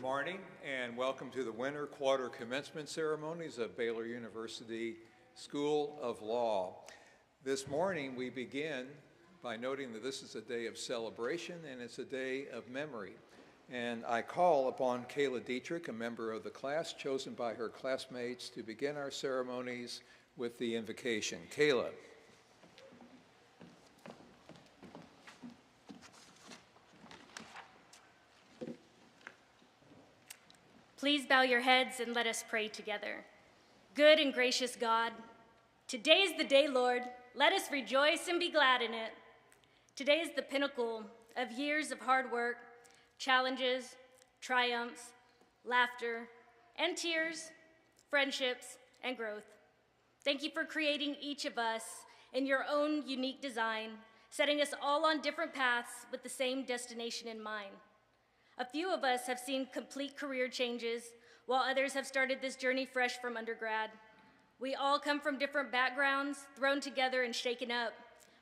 Good morning and welcome to the winter quarter commencement ceremonies of Baylor University School of Law. This morning we begin by noting that this is a day of celebration and it's a day of memory. And I call upon Kayla Dietrich, a member of the class chosen by her classmates, to begin our ceremonies with the invocation. Kayla. Please bow your heads and let us pray together. Good and gracious God, today is the day, Lord. Let us rejoice and be glad in it. Today is the pinnacle of years of hard work, challenges, triumphs, laughter, and tears, friendships, and growth. Thank you for creating each of us in your own unique design, setting us all on different paths with the same destination in mind. A few of us have seen complete career changes, while others have started this journey fresh from undergrad. We all come from different backgrounds, thrown together and shaken up,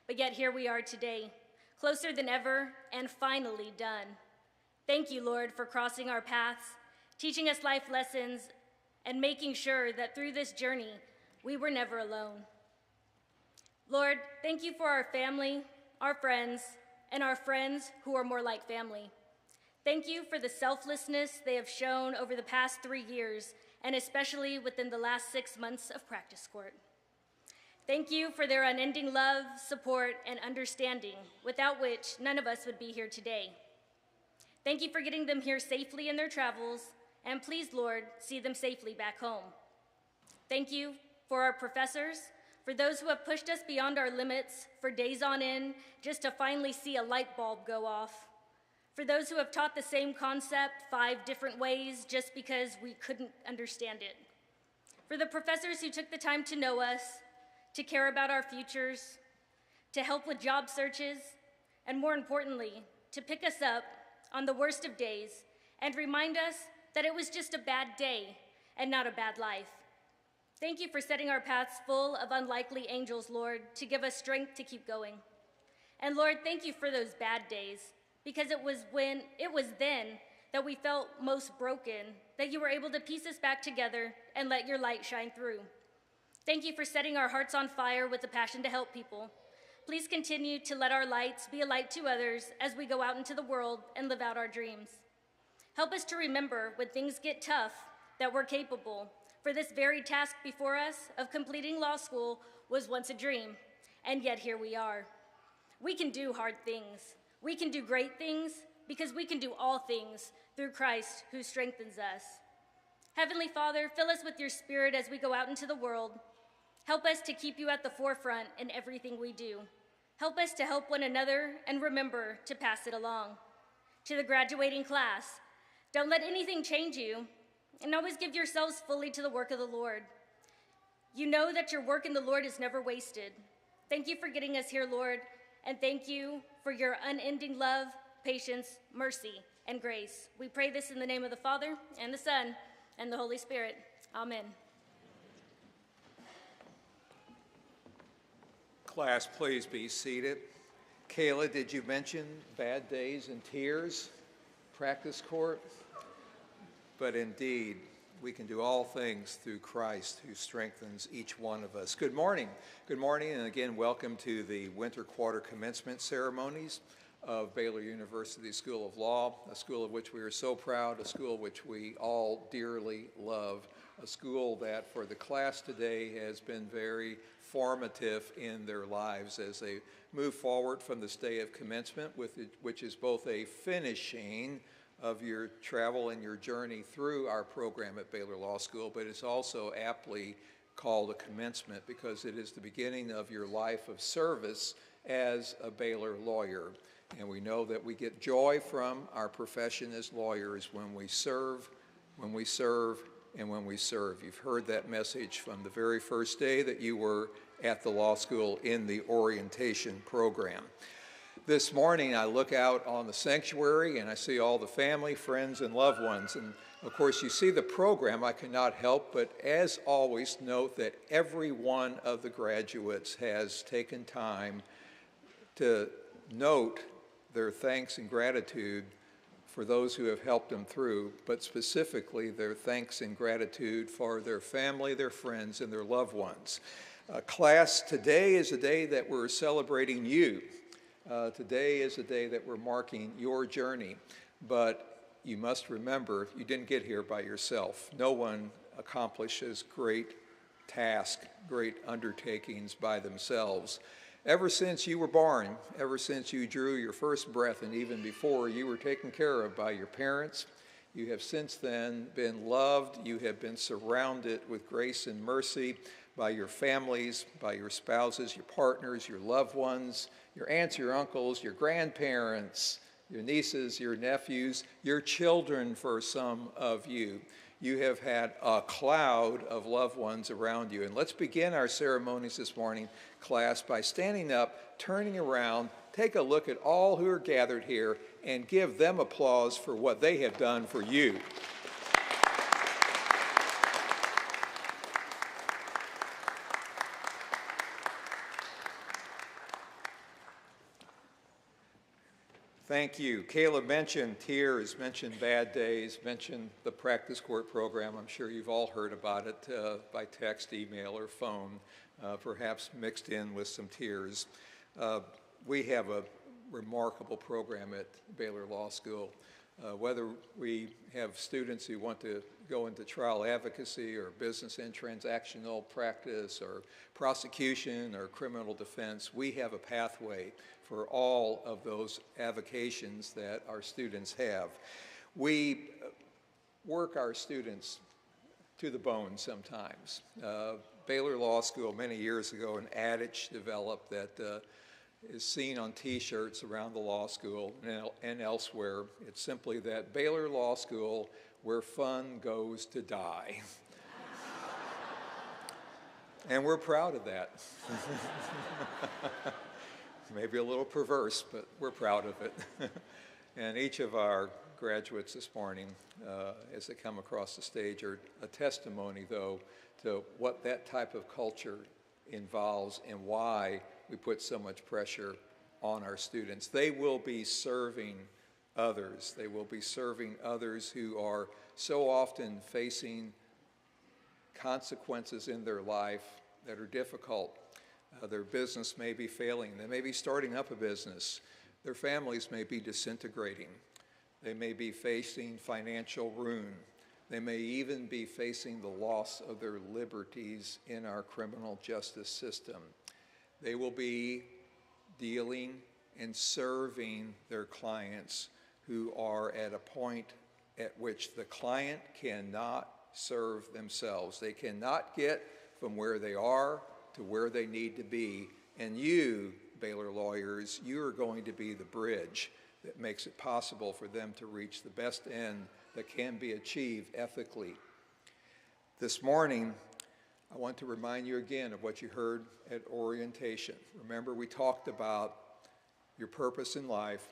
but yet here we are today, closer than ever and finally done. Thank you, Lord, for crossing our paths, teaching us life lessons, and making sure that through this journey, we were never alone. Lord, thank you for our family, our friends, and our friends who are more like family. Thank you for the selflessness they have shown over the past 3 years, and especially within the last 6 months of practice court. Thank you for their unending love, support, and understanding, without which none of us would be here today. Thank you for getting them here safely in their travels, and please, Lord, see them safely back home. Thank you for our professors, for those who have pushed us beyond our limits for days on end just to finally see a light bulb go off. For those who have taught the same concept 5 different ways just because we couldn't understand it. For the professors who took the time to know us, to care about our futures, to help with job searches, and more importantly, to pick us up on the worst of days and remind us that it was just a bad day and not a bad life. Thank you for setting our paths full of unlikely angels, Lord, to give us strength to keep going. And Lord, thank you for those bad days, because it was then that we felt most broken, that you were able to piece us back together and let your light shine through. Thank you for setting our hearts on fire with a passion to help people. Please continue to let our lights be a light to others as we go out into the world and live out our dreams. Help us to remember when things get tough that we're capable, for this very task before us of completing law school was once a dream, and yet here we are. We can do hard things. We can do great things because we can do all things through Christ who strengthens us. Heavenly Father, fill us with your Spirit as we go out into the world. Help us to keep you at the forefront in everything we do. Help us to help one another and remember to pass it along. To the graduating class, don't let anything change you, and always give yourselves fully to the work of the Lord. You know that your work in the Lord is never wasted. Thank you for getting us here, Lord, and thank you for your unending love, patience, mercy, and grace. We pray this in the name of the Father, and the Son, and the Holy Spirit. Amen. Class, please be seated. Kayla, did you mention bad days and tears, practice court? But indeed, we can do all things through Christ who strengthens each one of us. Good morning. Good morning, and again, welcome to the winter quarter commencement ceremonies of Baylor University School of Law, a school of which we are so proud, a school which we all dearly love, a school that for the class today has been very formative in their lives as they move forward from this day of commencement, which is both a finishing of your travel and your journey through our program at Baylor Law School, but it's also aptly called a commencement because it is the beginning of your life of service as a Baylor lawyer. And we know that we get joy from our profession as lawyers when we serve, and when we serve. You've heard that message from the very first day that you were at the law school in the orientation program. This morning, I look out on the sanctuary and I see all the family, friends, and loved ones. And of course, you see the program. I cannot help but, as always, note that every one of the graduates has taken time to note their thanks and gratitude for those who have helped them through, but specifically their thanks and gratitude for their family, their friends, and their loved ones. Class, today is a day that we're celebrating you. Today is a day that we're marking your journey, but you must remember you didn't get here by yourself. No one accomplishes great tasks, great undertakings by themselves. Ever since you were born, ever since you drew your first breath, and even before, you were taken care of by your parents. You have since then been loved. You have been surrounded with grace and mercy by your families, by your spouses, your partners, your loved ones, your aunts, your uncles, your grandparents, your nieces, your nephews, your children for some of you. You have had a cloud of loved ones around you. And let's begin our ceremonies this morning, class, by standing up, turning around, take a look at all who are gathered here, and give them applause for what they have done for you. Thank you. Caleb mentioned tears, mentioned bad days, mentioned the practice court program. I'm sure you've all heard about it by text, email, or phone, perhaps mixed in with some tears. We have a remarkable program at Baylor Law School. Whether we have students who want to go into trial advocacy or business and transactional practice or prosecution or criminal defense, we have a pathway for all of those avocations that our students have. We work our students to the bone sometimes. Baylor Law School, many years ago, an adage developed that is seen on t-shirts around the law school and elsewhere. It's simply that Baylor Law School, where fun goes to die. And we're proud of that. Maybe a little perverse, but we're proud of it. And each of our graduates this morning, as they come across the stage, are a testimony, though, to what that type of culture involves and why we put so much pressure on our students. They will be serving others. They will be serving others who are so often facing consequences in their life that are difficult. Their business may be failing. They may be starting up a business. Their families may be disintegrating. They may be facing financial ruin. They may even be facing the loss of their liberties in our criminal justice system. They will be dealing and serving their clients who are at a point at which the client cannot serve themselves. They cannot get from where they are to where they need to be. And you, Baylor lawyers, you are going to be the bridge that makes it possible for them to reach the best end that can be achieved ethically. This morning, I want to remind you again of what you heard at orientation. Remember, we talked about your purpose in life,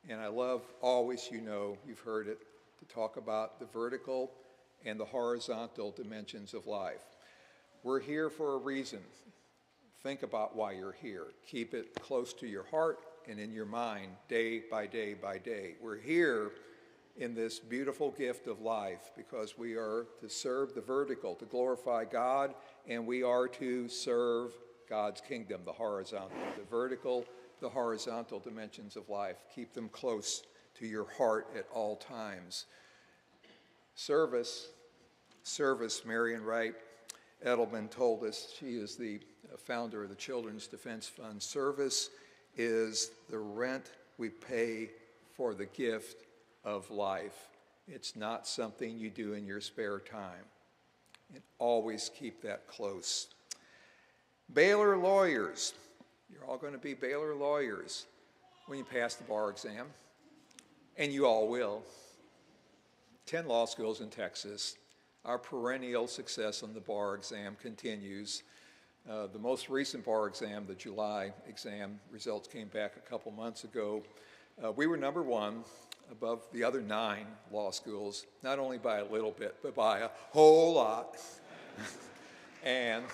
and I love always, you know, you've heard it, to talk about the vertical and the horizontal dimensions of life. We're here for a reason. Think about why you're here. Keep it close to your heart and in your mind, day by day by day. We're here in this beautiful gift of life because we are to serve the vertical, to glorify God, and we are to serve God's kingdom, the horizontal. The vertical, the horizontal dimensions of life. Keep them close to your heart at all times. Service, Marion Wright Edelman told us, she is the founder of the Children's Defense Fund. Service is the rent we pay for the gift of life. It's not something you do in your spare time. And always keep that close. Baylor lawyers. You're all going to be Baylor lawyers when you pass the bar exam. And you all will. 10 law schools in Texas. Our perennial success on the bar exam continues. The most recent bar exam, the July exam, results came back a couple months ago. We were number one above the other 9 law schools, not only by a little bit, but by a whole lot. And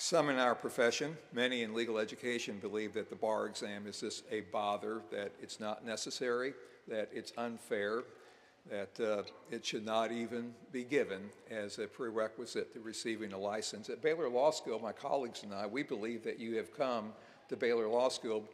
Some in our profession, many in legal education, believe that the bar exam is just a bother, that it's not necessary, that it's unfair, that it should not even be given as a prerequisite to receiving a license. At Baylor Law School, my colleagues and I, we believe that you have come to Baylor Law School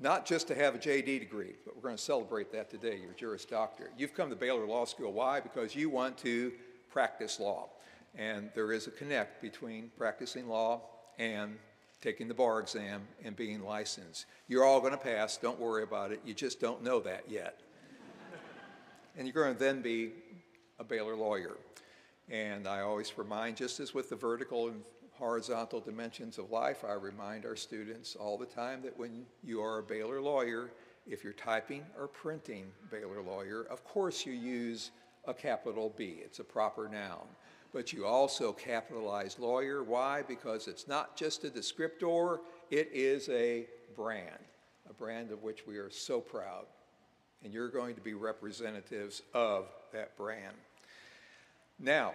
not just to have a JD degree, but we're going to celebrate that today, your Juris Doctorate. You've come to Baylor Law School. Why? Because you want to practice law. And there is a connect between practicing law and taking the bar exam and being licensed. You're all going to pass. Don't worry about it. You just don't know that yet. And you're going to then be a Baylor lawyer. And I always remind, just as with the vertical and horizontal dimensions of life, I remind our students all the time that when you are a Baylor lawyer, if you're typing or printing Baylor lawyer, of course you use a capital B. It's a proper noun. But you also capitalize lawyer. Why? Because it's not just a descriptor, it is a brand of which we are so proud. And you're going to be representatives of that brand. Now,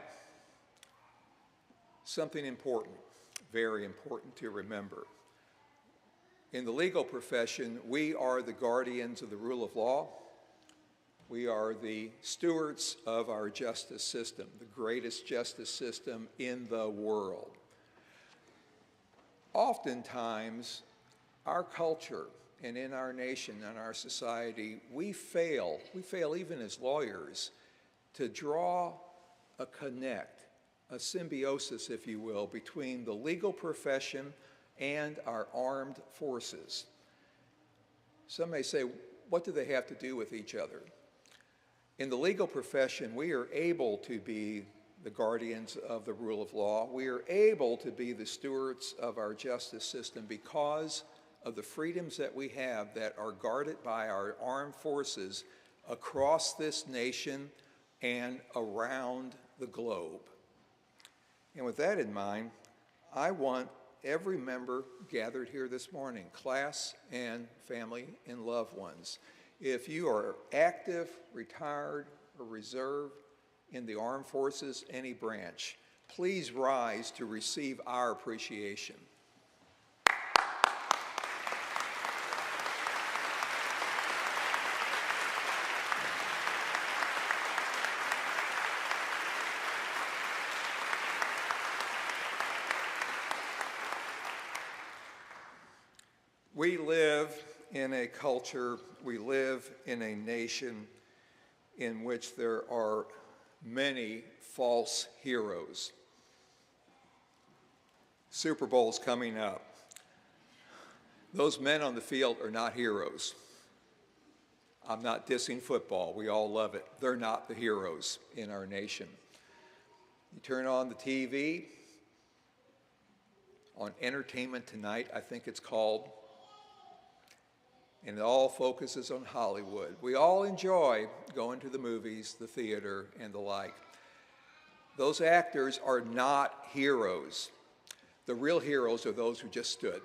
something important, very important to remember. In the legal profession, we are the guardians of the rule of law. We are the stewards of our justice system, the greatest justice system in the world. Oftentimes, our culture and in our nation and our society, we fail even as lawyers, to draw a connect, a symbiosis, if you will, between the legal profession and our armed forces. Some may say, what do they have to do with each other? In the legal profession, we are able to be the guardians of the rule of law. We are able to be the stewards of our justice system because of the freedoms that we have that are guarded by our armed forces across this nation and around the globe. And with that in mind, I want every member gathered here this morning, class and family and loved ones, if you are active, retired, or reserve in the armed forces, any branch, please rise to receive our appreciation. We live in a culture, we live in a nation in which there are many false heroes. Super Bowl's coming up. Those men on the field are not heroes. I'm not dissing football, we all love it. They're not the heroes in our nation. You turn on the TV, on Entertainment Tonight, I think it's called, and it all focuses on Hollywood. We all enjoy going to the movies, the theater, and the like. Those actors are not heroes. The real heroes are those who just stood.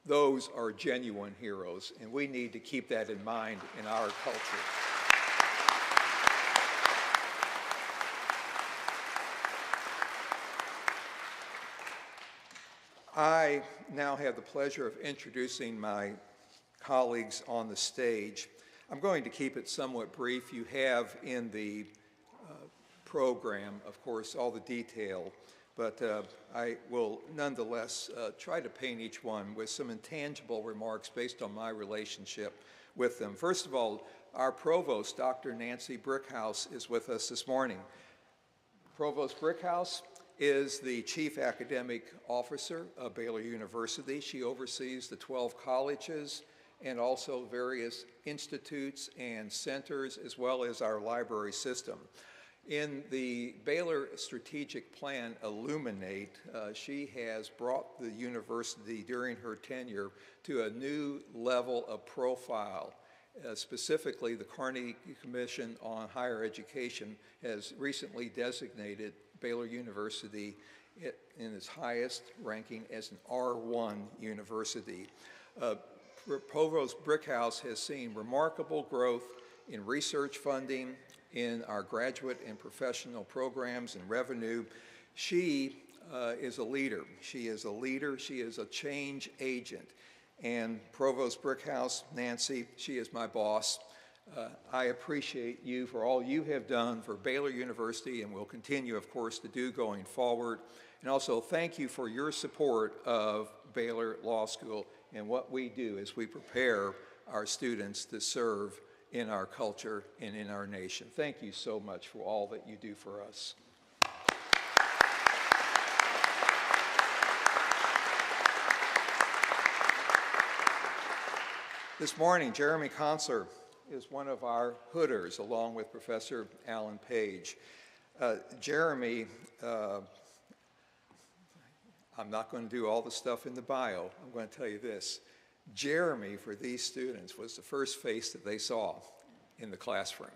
Those are genuine heroes, and we need to keep that in mind in our culture. I now have the pleasure of introducing my colleagues on the stage. I'm going to keep it somewhat brief. You have in the program, of course, all the detail, but I will nonetheless try to paint each one with some intangible remarks based on my relationship with them. First of all, our Provost, Dr. Nancy Brickhouse, is with us this morning. Provost Brickhouse is the Chief Academic Officer of Baylor University. She oversees the 12 colleges and also various institutes and centers, as well as our library system. In the Baylor Strategic Plan Illuminate, she has brought the university during her tenure to a new level of profile. Specifically, the Carnegie Commission on Higher Education has recently designated Baylor University in its highest ranking as an R1 university. Provost Brickhouse has seen remarkable growth in research funding, in our graduate and professional programs and revenue. She is a leader. She is a leader. She is a change agent. And Provost Brickhouse, Nancy, she is my boss. I appreciate you for all you have done for Baylor University and will continue, of course, to do going forward. And also thank you for your support of Baylor Law School and what we do as we prepare our students to serve in our culture and in our nation. Thank you so much for all that you do for us. This morning, Jeremy Consular is one of our hooders, along with Professor Alan Page. Jeremy, I'm not going to do all the stuff in the bio. I'm going to tell you this. Jeremy, for these students, was the first face that they saw in the classroom.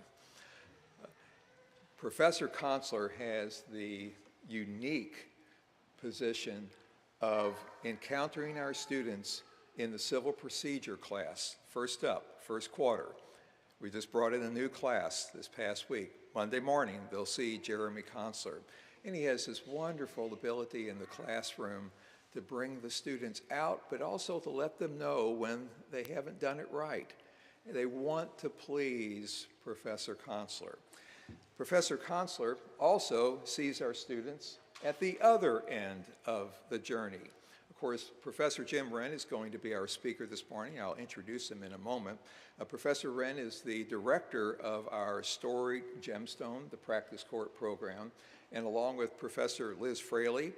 Professor Consular has the unique position of encountering our students in the civil procedure class, first up, first quarter. We just brought in a new class this past week. Monday morning, they'll see Jeremy Consular. And he has this wonderful ability in the classroom to bring the students out, but also to let them know when they haven't done it right. They want to please Professor Consular. Professor Consular also sees our students at the other end of the journey. Of course, Professor Jim Wren is going to be our speaker this morning. I'll introduce him in a moment. Professor Wren is the director of our storied Gemstone, the Practice Court program, and along with Professor Liz Fraley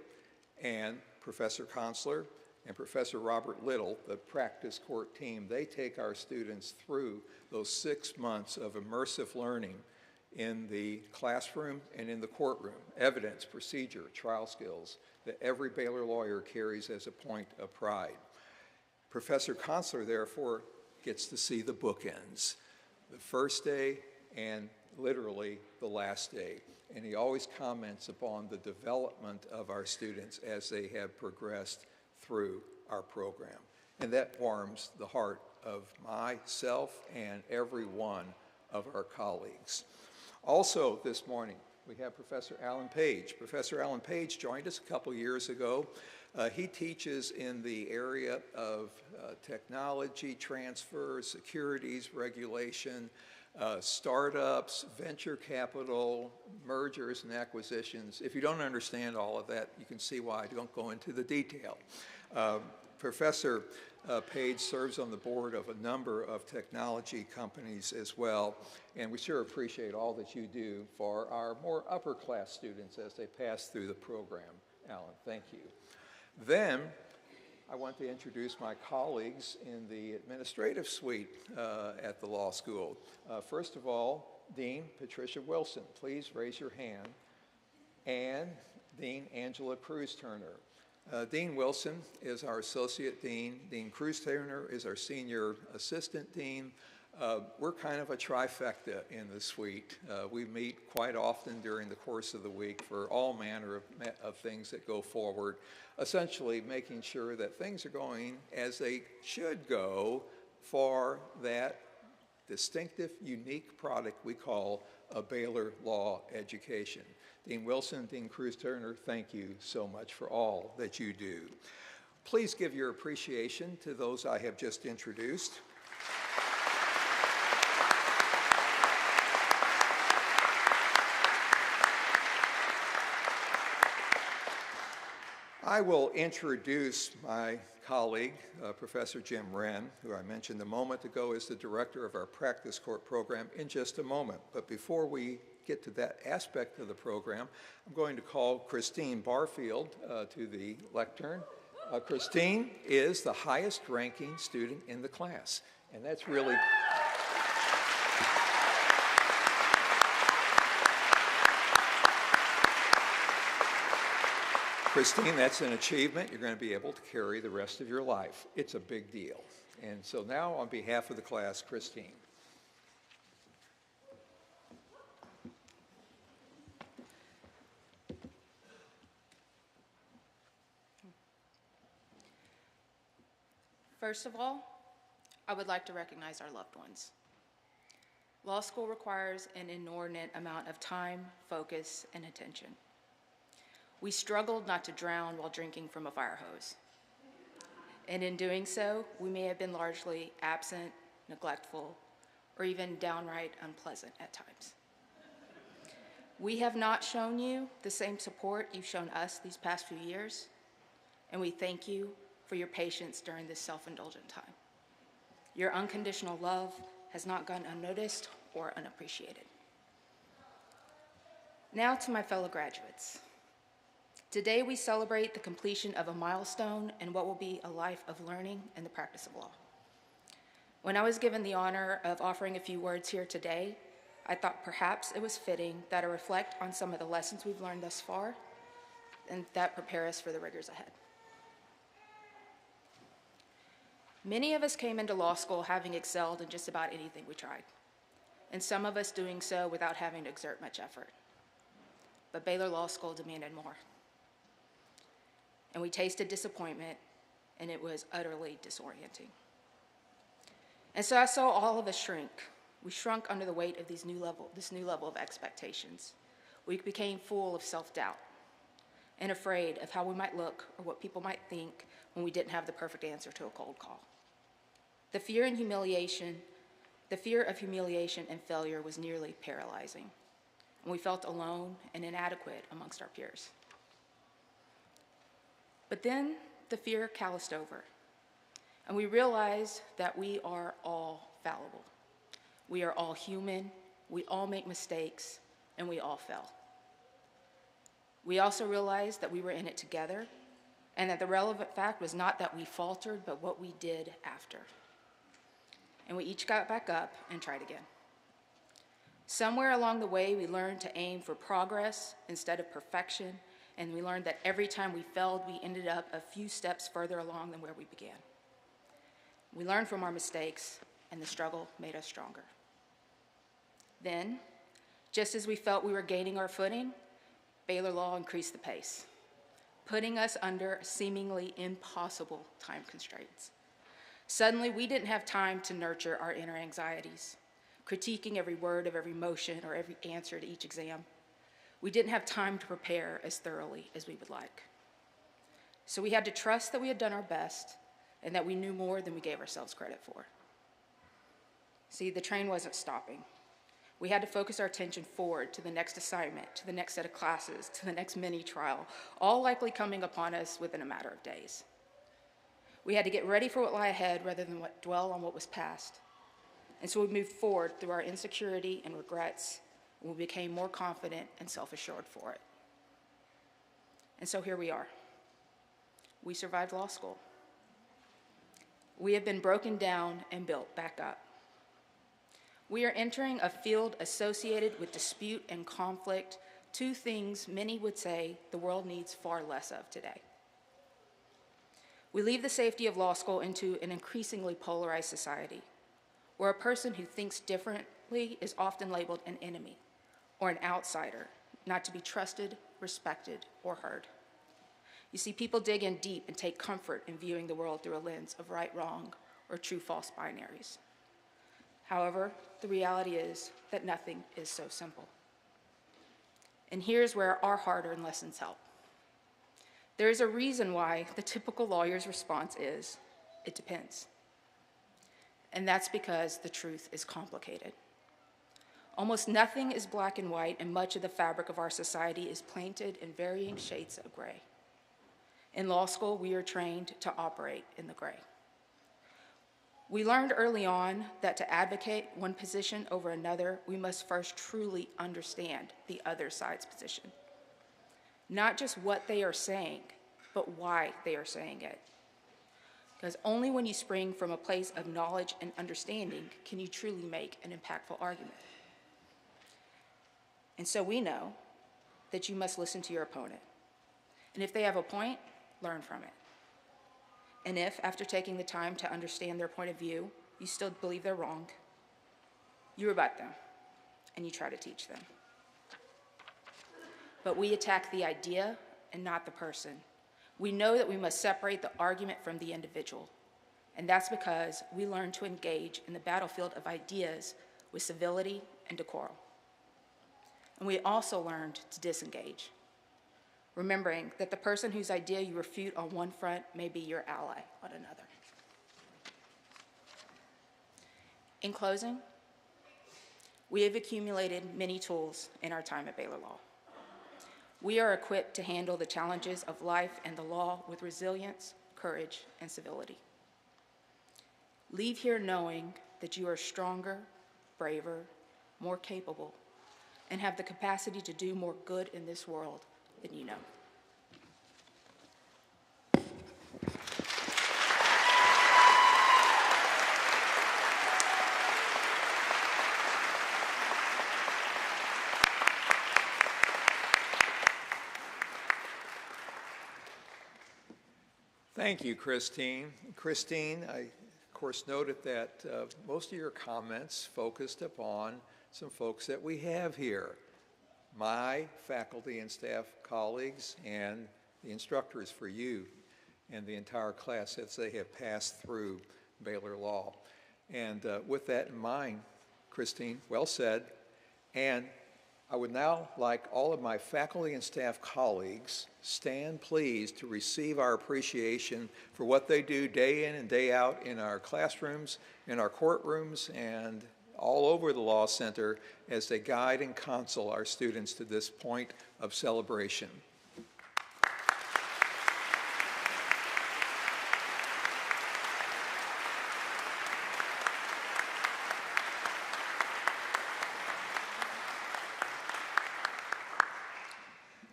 and Professor Consular and Professor Robert Little, the Practice Court team, they take our students through those 6 months of immersive learning in the classroom and in the courtroom, evidence, procedure, trial skills that every Baylor lawyer carries as a point of pride. Professor Consular, therefore, gets to see the bookends, the first day and literally the last day. And he always comments upon the development of our students as they have progressed through our program. And that warms the heart of myself and every one of our colleagues. Also this morning, we have Professor Alan Page. Professor Alan Page joined us a couple years ago. He teaches in the area of technology transfer, securities regulation, startups, venture capital, mergers and acquisitions. If you don't understand all of that, you can see why I don't go into the detail. Professor Page serves on the board of a number of technology companies as well, and we sure appreciate all that you do for our more upper class students as they pass through the program. Alan, thank you. Then I want to introduce my colleagues in the administrative suite at the law school. First of all, Dean Patricia Wilson, please raise your hand, and Dean Angela Cruz-Turner. Dean Wilson is our associate dean. Dean Cruz-Turner is our senior assistant dean. We're kind of a trifecta in the suite. We meet quite often during the course of the week for all manner of things that go forward, essentially making sure that things are going as they should go for that distinctive, unique product we call a Baylor Law education. Dean Wilson, Dean Cruz-Turner, thank you so much for all that you do. Please give your appreciation to those I have just introduced. I will introduce my colleague, Professor Jim Wren, who I mentioned a moment ago is the director of our Practice Court program, in just a moment. But before we get to that aspect of the program, I'm going to call Christine Barfield to the lectern. Christine is the highest ranking student in the class, and that's really... Christine, that's an achievement you're going to be able to carry the rest of your life. It's a big deal. And so now, on behalf of the class, Christine. First of all, I would like to recognize our loved ones. Law school requires an inordinate amount of time, focus, and attention. We struggled not to drown while drinking from a fire hose. And in doing so, we may have been largely absent, neglectful, or even downright unpleasant at times. We have not shown you the same support you've shown us these past few years, and we thank you for your patience during this self-indulgent time. Your unconditional love has not gone unnoticed or unappreciated. Now to my fellow graduates. Today we celebrate the completion of a milestone in what will be a life of learning and the practice of law. When I was given the honor of offering a few words here today, I thought perhaps it was fitting that I reflect on some of the lessons we've learned thus far and that prepare us for the rigors ahead. Many of us came into law school having excelled in just about anything we tried, and some of us doing so without having to exert much effort. But Baylor Law School demanded more. And we tasted disappointment, and it was utterly disorienting. And so I saw all of us shrink. We shrunk under the weight of this new level of expectations. We became full of self-doubt and afraid of how we might look or what people might think when we didn't have the perfect answer to a cold call. The fear of humiliation and failure was nearly paralyzing, and we felt alone and inadequate amongst our peers. But then the fear calloused over, and we realized that we are all fallible. We are all human, we all make mistakes, and we all fail. We also realized that we were in it together, and that the relevant fact was not that we faltered, but what we did after. And we each got back up and tried again. Somewhere along the way, we learned to aim for progress instead of perfection, and we learned that every time we failed, we ended up a few steps further along than where we began. We learned from our mistakes, and the struggle made us stronger. Then, just as we felt we were gaining our footing, Baylor Law increased the pace, putting us under seemingly impossible time constraints. Suddenly, we didn't have time to nurture our inner anxieties, critiquing every word of every motion or every answer to each exam. We didn't have time to prepare as thoroughly as we would like. So we had to trust that we had done our best and that we knew more than we gave ourselves credit for. See, the train wasn't stopping. We had to focus our attention forward to the next assignment, to the next set of classes, to the next mini trial, all likely coming upon us within a matter of days. We had to get ready for what lay ahead rather than dwell on what was past. And so we moved forward through our insecurity and regrets, and we became more confident and self-assured for it. And so here we are. We survived law school. We have been broken down and built back up. We are entering a field associated with dispute and conflict, two things many would say the world needs far less of today. We leave the safety of law school into an increasingly polarized society, where a person who thinks differently is often labeled an enemy or an outsider, not to be trusted, respected, or heard. You see, people dig in deep and take comfort in viewing the world through a lens of right, wrong, or true, false binaries. However, the reality is that nothing is so simple. And here's where our hard-earned lessons help. There is a reason why the typical lawyer's response is, it depends. And that's because the truth is complicated. Almost nothing is black and white, and much of the fabric of our society is painted in varying shades of gray. In law school, we are trained to operate in the gray. We learned early on that to advocate one position over another, we must first truly understand the other side's position. Not just what they are saying, but why they are saying it. Because only when you spring from a place of knowledge and understanding can you truly make an impactful argument. And so we know that you must listen to your opponent. And if they have a point, learn from it. And if, after taking the time to understand their point of view, you still believe they're wrong, you rebut them and you try to teach them. But we attack the idea and not the person. We know that we must separate the argument from the individual, and that's because we learn to engage in the battlefield of ideas with civility and decorum. And we also learned to disengage. remembering that the person whose idea you refute on one front may be your ally on another. In closing, we have accumulated many tools in our time at Baylor Law. We are equipped to handle the challenges of life and the law with resilience, courage, and civility. Leave here knowing that you are stronger, braver, more capable, and have the capacity to do more good in this world than you know. Thank you, Christine. Christine, I, of course, noted that most of your comments focused upon some folks that we have here, my faculty and staff colleagues and the instructors for you and the entire class as they have passed through Baylor Law. And with that in mind, Christine, well said. And I would now like all of my faculty and staff colleagues stand please to receive our appreciation for what they do day in and day out in our classrooms, in our courtrooms, and all over the Law Center as they guide and counsel our students to this point of celebration.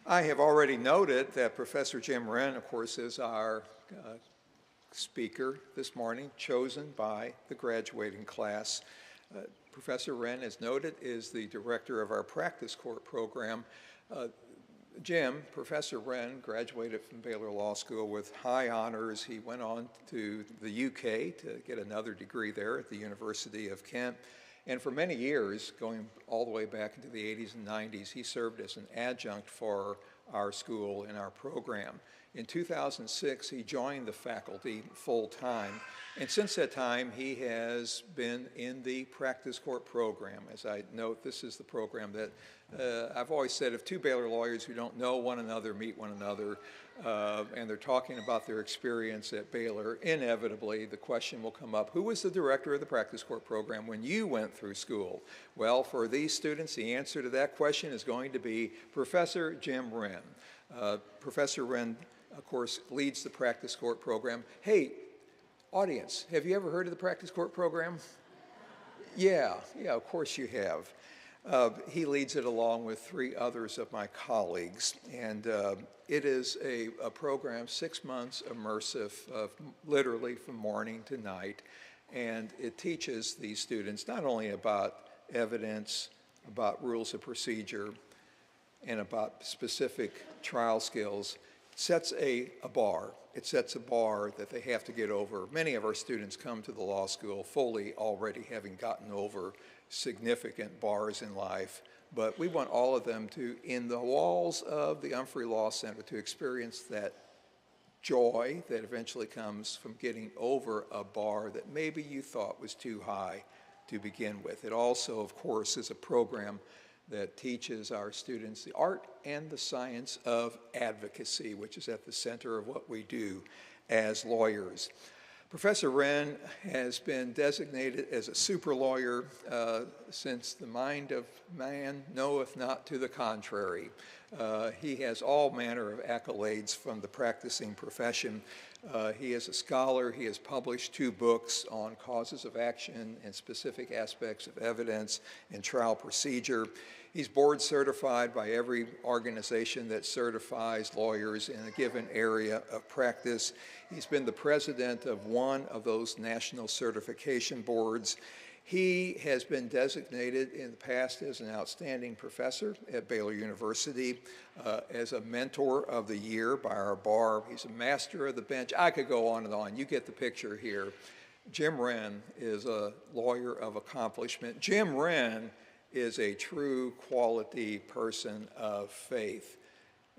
I have already noted that Professor Jim Wren, of course, is our speaker this morning, chosen by the graduating class. Professor Wren, as noted, is the director of our practice court program. Professor Wren, graduated from Baylor Law School with high honors. He went on to the UK to get another degree there at the University of Kent. And for many years, going all the way back into the 80s and 90s, he served as an adjunct for our school and our program. In 2006, he joined the faculty full-time, and since that time, he has been in the practice court program. As I note, this is the program that I've always said if two Baylor lawyers who don't know one another meet one another, and they're talking about their experience at Baylor, inevitably the question will come up, who was the director of the practice court program when you went through school? Well, for these students, the answer to that question is going to be Professor Jim Wren. Professor Wren, of course, leads the practice court program. Hey, audience, have you ever heard of the practice court program? Yeah, of course you have. He leads it along with three others of my colleagues, and it is a program, 6 months immersive, literally from morning to night, and it teaches these students not only about evidence, about rules of procedure, and about specific trial skills. It sets a bar. It sets a bar that they have to get over. Many of our students come to the law school fully already having gotten over significant bars in life, but we want all of them to, in the walls of the Humphrey Law Center, to experience that joy that eventually comes from getting over a bar that maybe you thought was too high to begin with. It also, of course, is a program that teaches our students the art and the science of advocacy, which is at the center of what we do as lawyers. Professor Wren has been designated as a super lawyer since the mind of man knoweth not to the contrary. He has all manner of accolades from the practicing profession. He is a scholar. He has published 2 books on causes of action and specific aspects of evidence and trial procedure. He's board certified by every organization that certifies lawyers in a given area of practice. He's been the president of one of those national certification boards. He has been designated in the past as an outstanding professor at Baylor University, as a mentor of the year by our bar. He's a master of the bench. I could go on and on. You get the picture here. Jim Wren is a lawyer of accomplishment. Jim Wren is a true quality person of faith.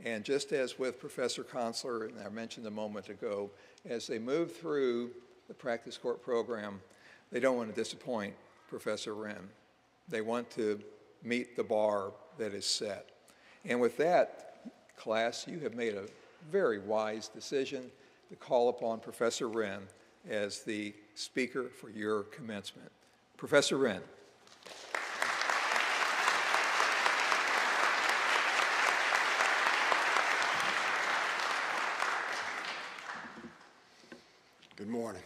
And just as with Professor Consular, and I mentioned a moment ago, as they move through the practice court program, they don't want to disappoint Professor Wren. They want to meet the bar that is set. And with that, Class, you have made a very wise decision to call upon Professor Wren as the speaker for your commencement. Professor Wren. Good morning.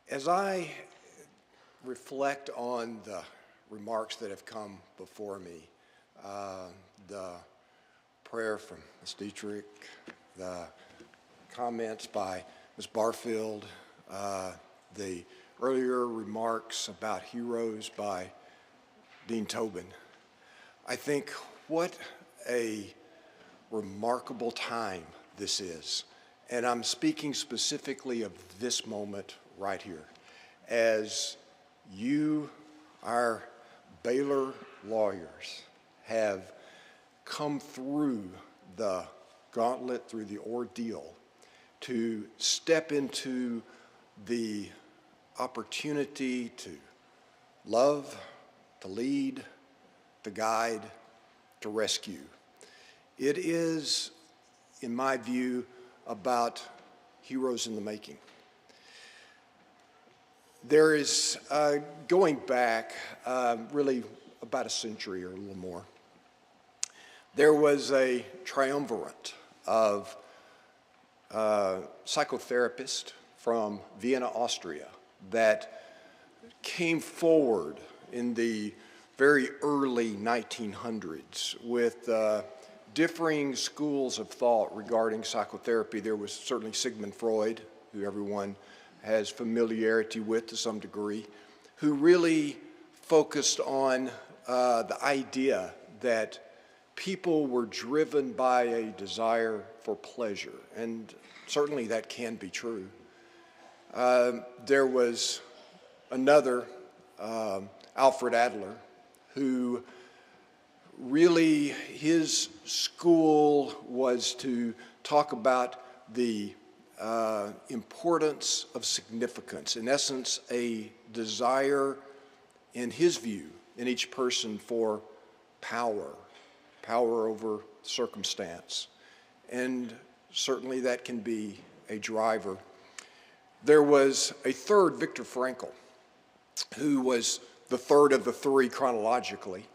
As I reflect on the remarks that have come before me, the prayer from Ms. Dietrich, the comments by Ms. Barfield, the earlier remarks about heroes by Dean Tobin, I think what a remarkable time this is. And I'm speaking specifically of this moment right here. As you, our Baylor lawyers, have come through the gauntlet, through the ordeal, to step into the opportunity to love, to lead, to guide, to rescue. It is, in my view, about heroes in the making. There is, going back really about a century or a little more, there was a triumvirate of psychotherapists from Vienna, Austria, that came forward in the very early 1900s with differing schools of thought regarding psychotherapy. There was certainly Sigmund Freud, who everyone has familiarity with to some degree, who really focused on the idea that people were driven by a desire for pleasure, and certainly that can be true. There was another, Alfred Adler, who really, his school was to talk about the importance of significance. In essence, a desire, in his view, in each person for power over circumstance. And certainly that can be a driver. There was a third, Viktor Frankl, who was the third of the three chronologically,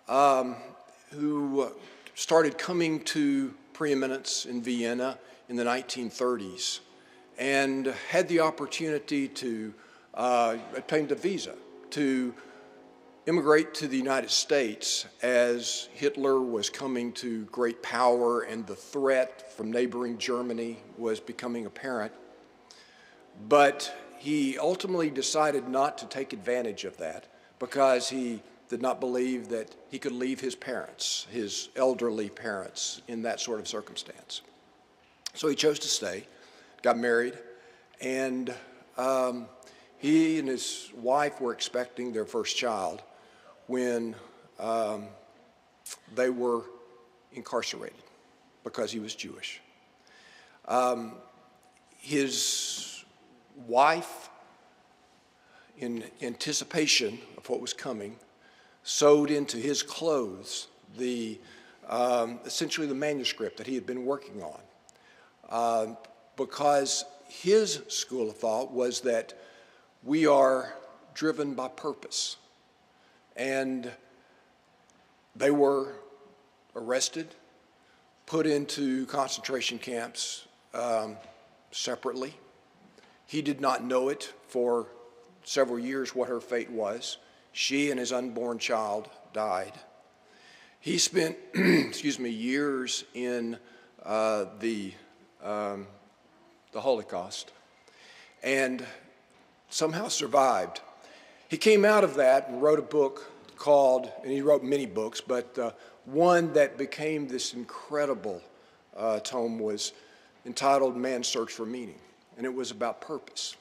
who started coming to preeminence in Vienna in the 1930s and had the opportunity to obtain a visa to immigrate to the United States as Hitler was coming to great power and the threat from neighboring Germany was becoming apparent. But he ultimately decided not to take advantage of that because he did not believe that he could leave his parents, his elderly parents, in that sort of circumstance. So he chose to stay, got married, and he and his wife were expecting their first child when they were incarcerated because he was Jewish. His wife, in anticipation of what was coming, sewed into his clothes the essentially the manuscript that he had been working on, because his school of thought was that we are driven by purpose. And they were arrested, put into concentration camps separately. He did not know it for several years what her fate was. She and his unborn child died. He spent, years in the Holocaust and somehow survived. He came out of that and wrote a book called, and he wrote many books, but one that became this incredible tome was entitled Man's Search for Meaning, and it was about purpose.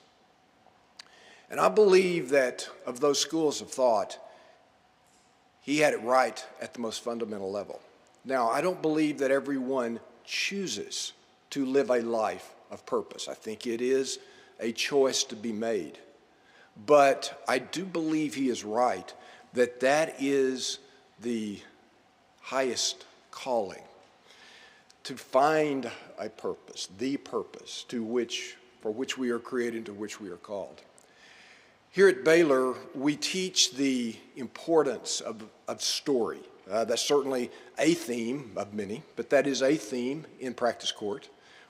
And I believe that of those schools of thought, he had it right at the most fundamental level. Now, I don't believe that everyone chooses to live a life of purpose. I think it is a choice to be made. But I do believe he is right that that is the highest calling, to find a purpose, the purpose for which we are created, to which we are called. Here at Baylor, we teach the importance of story. That's certainly a theme of many, but that is a theme in Practice Court,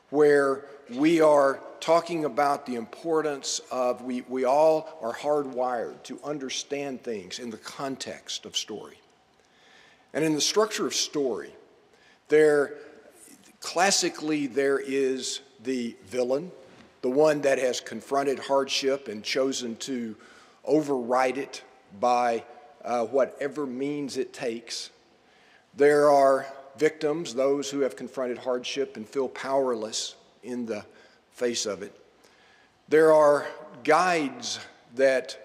where we are talking about the importance of, we all are hardwired to understand things in the context of story. And in the structure of story, classically there is the villain, the one that has confronted hardship and chosen to override it by whatever means it takes. There are victims, those who have confronted hardship and feel powerless in the face of it. There are guides that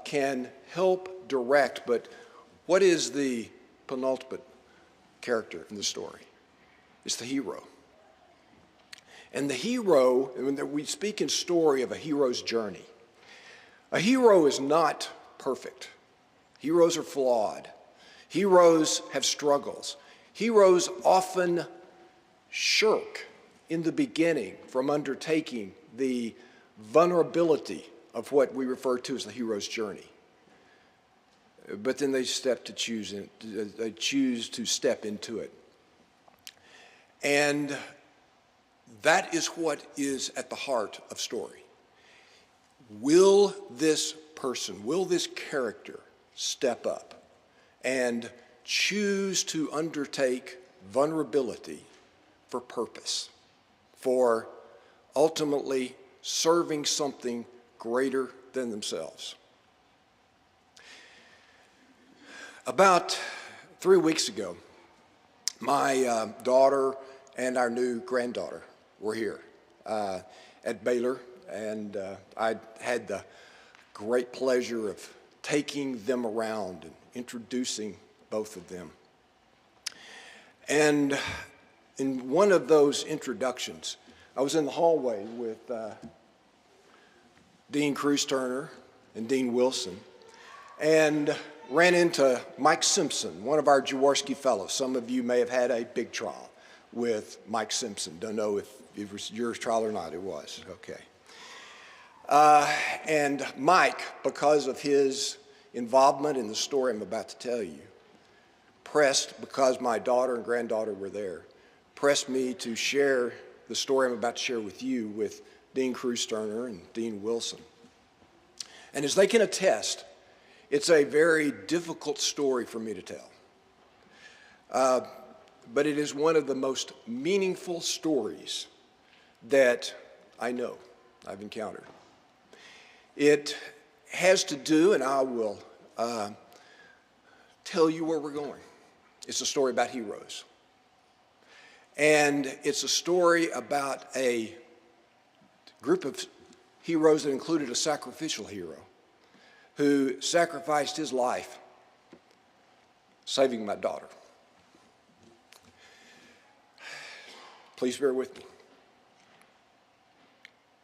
can help direct, but what is the penultimate character in the story? It's the hero. And the hero, when we speak in story of a hero's journey, a hero is not perfect. Heroes are flawed. Heroes have struggles. Heroes often shirk in the beginning from undertaking the vulnerability of what we refer to as the hero's journey. But then they choose to step into it. And that is what is at the heart of story. Will this person, will this character step up and choose to undertake vulnerability for purpose, for ultimately serving something greater than themselves? About 3 weeks ago, my daughter and our new granddaughter were here at Baylor, and I had the great pleasure of taking them around and introducing both of them. And in one of those introductions, I was in the hallway with Dean Cruz-Turner and Dean Wilson, and ran into Mike Simpson, one of our Jaworski fellows. Some of you may have had a big trial with Mike Simpson. Don't know if it was your trial or not. It was, okay. And Mike, because of his involvement in the story I'm about to tell you, pressed, because my daughter and granddaughter were there, pressed me to share the story I'm about to share with you with Dean Cruz-Turner and Dean Wilson. And as they can attest, it's a very difficult story for me to tell. But it is one of the most meaningful stories that I know I've encountered. It has to do, and I will tell you where we're going. It's a story about heroes. And it's a story about a group of heroes that included a sacrificial hero who sacrificed his life saving my daughter. Please bear with me.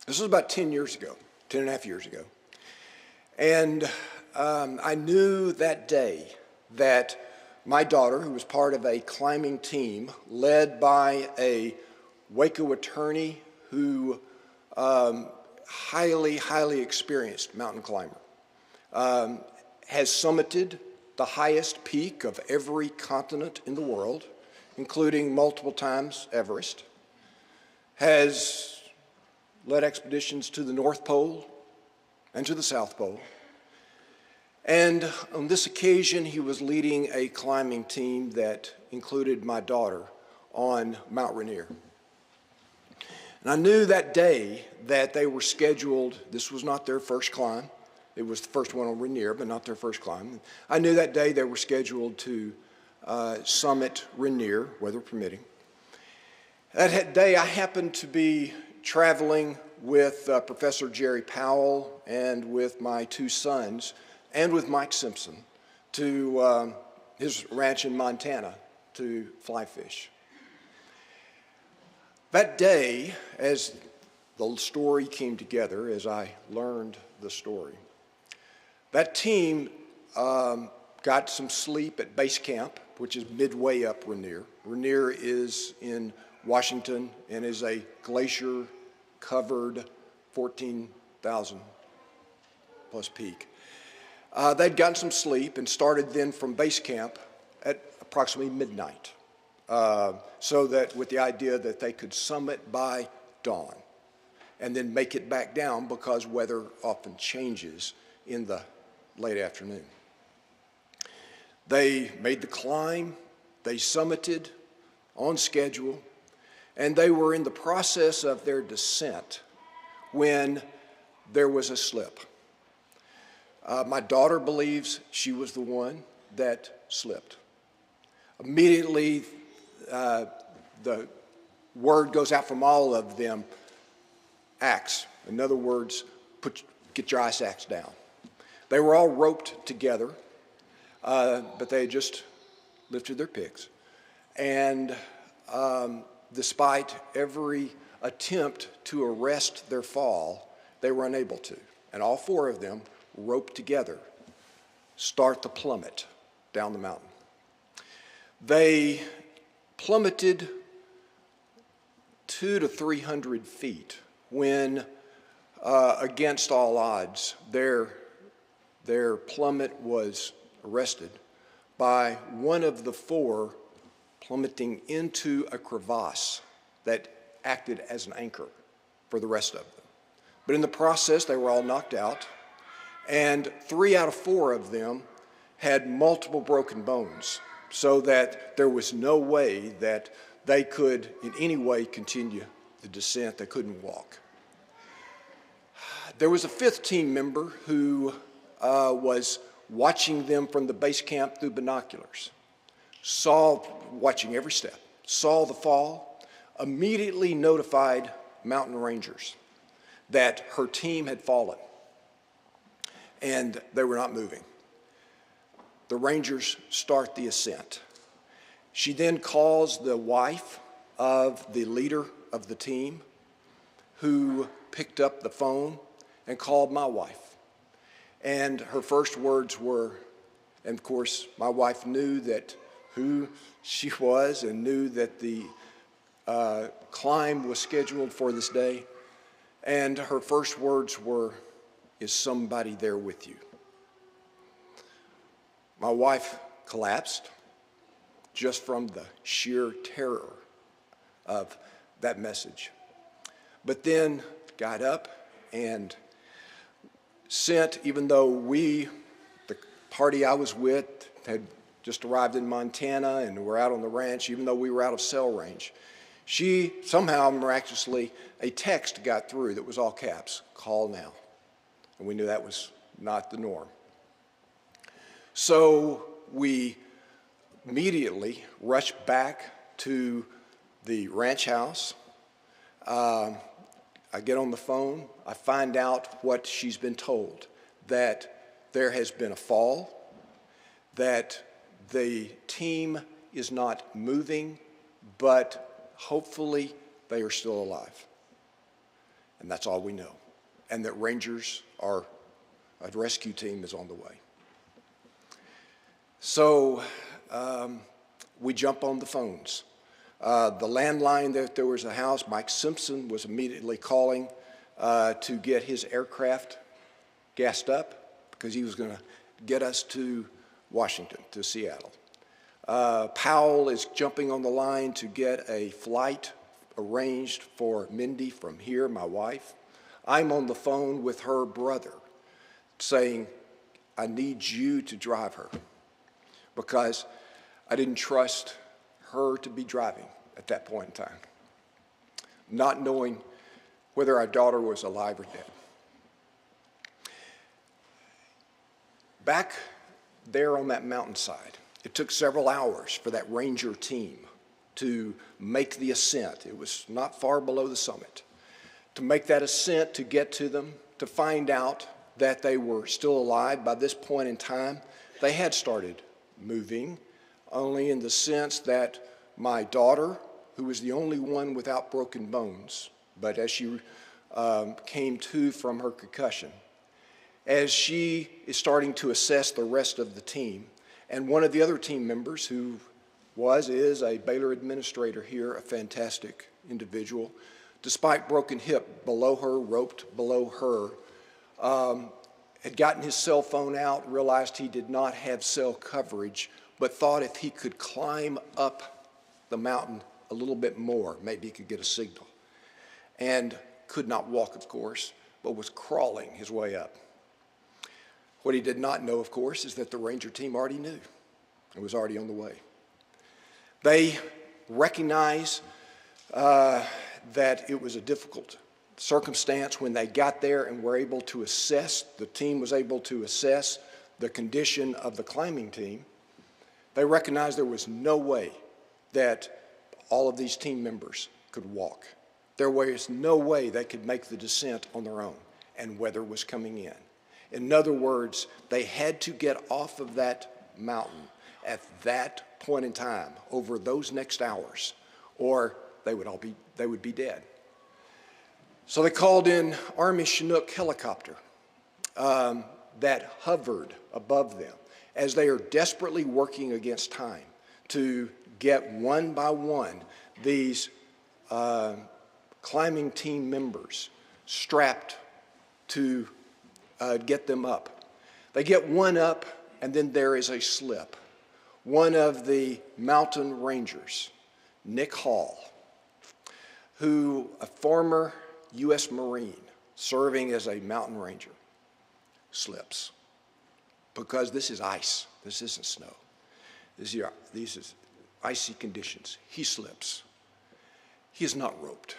This was about 10 years ago, 10 and a half years ago. And I knew that day that my daughter, who was part of a climbing team led by a Waco attorney who highly experienced mountain climber, has summited the highest peak of every continent in the world, including multiple times Everest, has led expeditions to the North Pole and to the South Pole. And on this occasion, he was leading a climbing team that included my daughter on Mount Rainier. And I knew that day that they were scheduled, this was not their first climb. It was the first one on Rainier, but not their first climb. I knew that day they were scheduled to summit Rainier, weather permitting. That day I happened to be traveling with Professor Jerry Powell and with my two sons and with Mike Simpson to his ranch in Montana to fly fish. That day, as the story came together, as I learned the story, that team got some sleep at base camp, which is midway up Rainier. Rainier is in Washington and is a glacier-covered 14,000 plus peak. They'd gotten some sleep and started then from base camp at approximately midnight, so that with the idea that they could summit by dawn and then make it back down because weather often changes in the late afternoon. They made the climb, they summited on schedule, and they were in the process of their descent when there was a slip. My daughter believes she was the one that slipped. Immediately, the word goes out from all of them, axe. In other words, get your ice axe down. They were all roped together, but they had just lifted their picks. And despite every attempt to arrest their fall, they were unable to. And all four of them, roped together, start the plummet down the mountain. They plummeted 200 to 300 feet when, against all odds, their plummet was arrested by one of the four plummeting into a crevasse that acted as an anchor for the rest of them. But in the process, they were all knocked out, and 3 out of 4 of them had multiple broken bones, so that there was no way that they could in any way continue the descent. They couldn't walk. There was a 5th team member who was watching them from the base camp through binoculars, watching every step, saw the fall, immediately notified mountain rangers that her team had fallen and they were not moving. The rangers start the ascent. She then calls the wife of the leader of the team, who picked up the phone and called my wife. And her first words were, and of course my wife knew that who she was and knew that the climb was scheduled for this day. And her first words were, "Is somebody there with you?" My wife collapsed just from the sheer terror of that message, but then got up and sent, even though the party I was with had just arrived in Montana and were out on the ranch, even though we were out of cell range, she somehow miraculously, a text got through that was all caps, "Call now." And we knew that was not the norm. So we immediately rushed back to the ranch house. I get on the phone. I find out what she's been told, that there has been a fall, that the team is not moving, but hopefully they are still alive. And that's all we know. And that rangers a rescue team is on the way. So we jump on the phones. The landline, there was a house. Mike Simpson was immediately calling to get his aircraft gassed up because he was going to get us to Washington, to Seattle. Powell is jumping on the line to get a flight arranged for Mindy from here, my wife. I'm on the phone with her brother saying, "I need you to drive her," because I didn't trust her to be driving at that point in time, not knowing whether our daughter was alive or dead. Back there on that mountainside, it took several hours for that ranger team to make the ascent. It was not far below the summit. To make that ascent, to get to them, to find out that they were still alive. By this point in time, they had started moving, only in the sense that my daughter, who was the only one without broken bones, but as she came to from her concussion, as she is starting to assess the rest of the team, And one of the other team members who is a Baylor administrator here, a fantastic individual, despite broken hip below her, roped below her, had gotten his cell phone out, realized he did not have cell coverage, but thought if he could climb up the mountain a little bit more, maybe he could get a signal. And could not walk, of course, but was crawling his way up. What he did not know, of course, is that the Ranger team already knew and was already on the way. They recognize that it was a difficult circumstance when they got there and were able to assess, the team was able to assess the condition of the climbing team. They recognized there was no way that all of these team members could walk. There was no way they could make the descent on their own, and weather was coming in. In other words, they had to get off of that mountain at that point in time over those next hours, or they would be dead. So they called in Army Chinook helicopter that hovered above them as they are desperately working against time to get one by one these climbing team members strapped to get them up. They get one up, and then there is a slip. One of the mountain rangers, Nick Hall, who a former U.S. Marine serving as a mountain ranger, slips. Because this is ice. This isn't snow. These are icy conditions. He slips. He is not roped.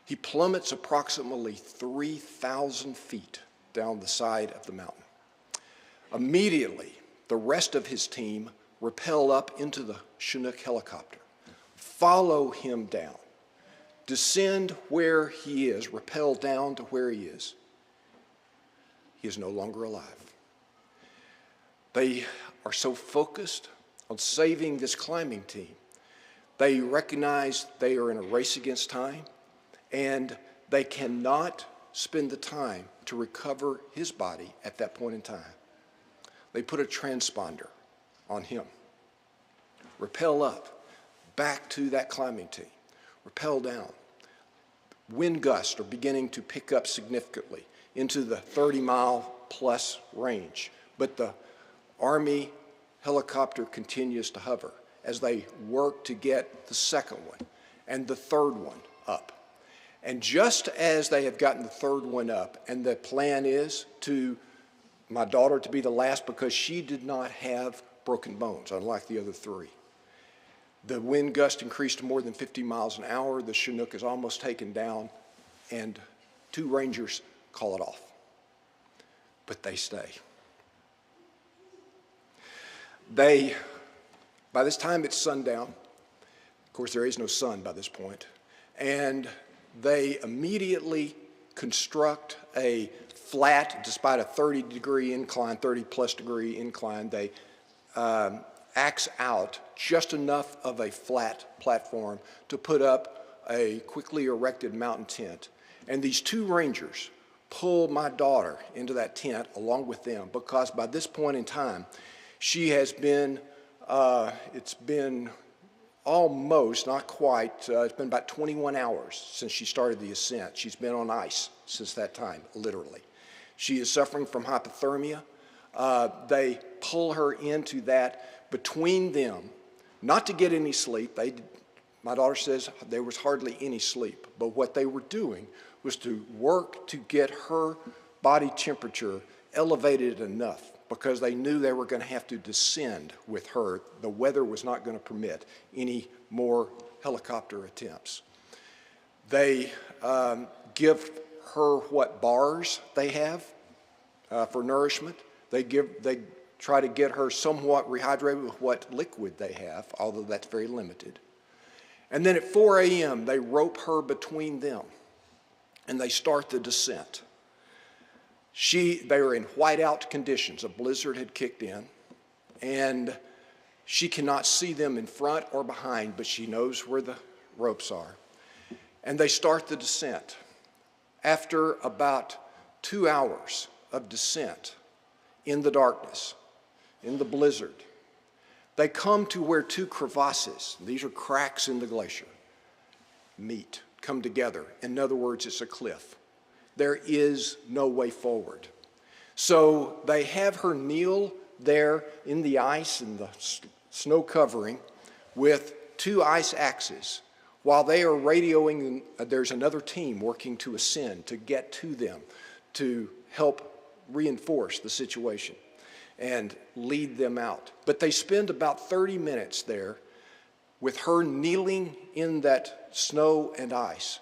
He plummets approximately 3,000 feet down the side of the mountain. Immediately, the rest of his team rappel up into the Chinook helicopter, follow him down, descend where he is, rappel down to where he is. He is no longer alive. They are so focused on saving this climbing team. They recognize they are in a race against time, and they cannot spend the time to recover his body at that point in time. They put a transponder on him, rappel up, back to that climbing team, rappel down. Wind gusts are beginning to pick up significantly into the 30-mile-plus range, but the Army helicopter continues to hover as they work to get the second one and the third one up. And just as they have gotten the third one up, and the plan is to my daughter to be the last because she did not have broken bones, unlike the other three. The wind gust increased to more than 50 miles an hour. The Chinook is almost taken down, and two Rangers call it off. But they stay. By this time it's sundown. Of course, there is no sun by this point. And they immediately construct a flat, despite a 30-degree incline, 30-plus degree incline, they axe out just enough of a flat platform to put up a quickly erected mountain tent. And these two Rangers pull my daughter into that tent along with them, because by this point in time, she has been, it's been almost, not quite, it's been about 21 hours since she started the ascent. She's been on ice since that time, literally. She is suffering from hypothermia. They pull her into that between them, not to get any sleep. My daughter says there was hardly any sleep, but what they were doing was to work to get her body temperature elevated enough, because they knew they were going to have to descend with her. The weather was not going to permit any more helicopter attempts. They give her what bars they have for nourishment. They try to get her somewhat rehydrated with what liquid they have, although that's very limited. And then at 4 a.m., they rope her between them, and they start the descent. They were in whiteout conditions. A blizzard had kicked in, and she cannot see them in front or behind, but she knows where the ropes are. And they start the descent. After about 2 hours of descent in the darkness, in the blizzard, they come to where two crevasses, these are cracks in the glacier, meet, come together. In other words, it's a cliff. There is no way forward. So they have her kneel there in the ice and the snow covering with two ice axes while they are radioing. There's another team working to ascend, to get to them, to help reinforce the situation and lead them out. But they spend about 30 minutes there with her kneeling in that snow and ice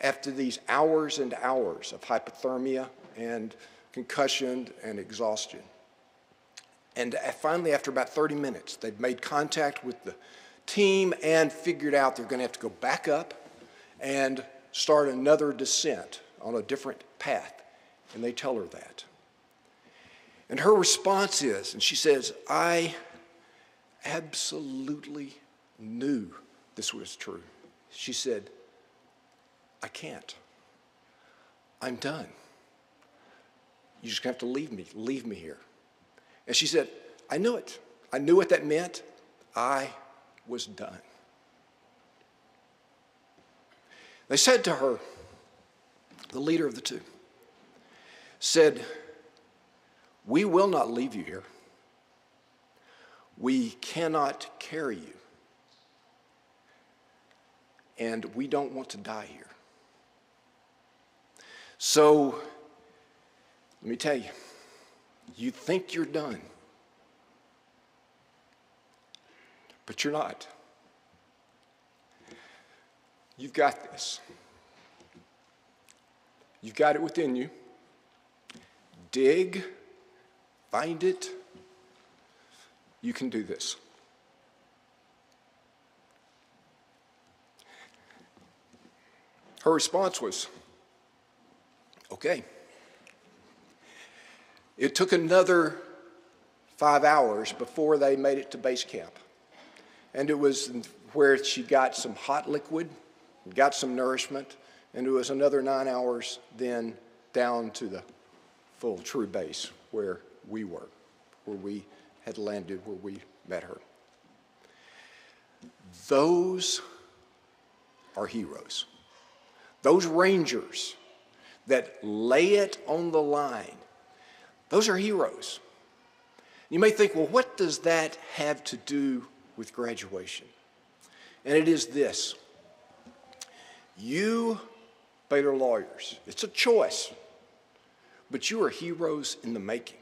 after these hours and hours of hypothermia and concussion and exhaustion. And finally, after about 30 minutes, they've made contact with the team and figured out they're going to have to go back up and start another descent on a different path. And they tell her that. And her response is, and she says, I absolutely knew this was true. She said, I can't. I'm done. You're just going to have to leave me here. And she said, I knew it. I knew what that meant. I was done. They said to her, the leader of the two, said, we will not leave you here. We cannot carry you. And we don't want to die here. So, let me tell you, you think you're done, but you're not. You've got this. You've got it within you. Dig, find it. You can do this. Her response was, okay. It took another 5 hours before they made it to base camp. And it was where she got some hot liquid, got some nourishment, and it was another 9 hours then down to the full true base where we were, where we had landed, where we met her. Those are heroes. Those rangers that lay it on the line, those are heroes. You may think, well, what does that have to do with graduation? And it is this. You, Baylor lawyers, it's a choice, but you are heroes in the making.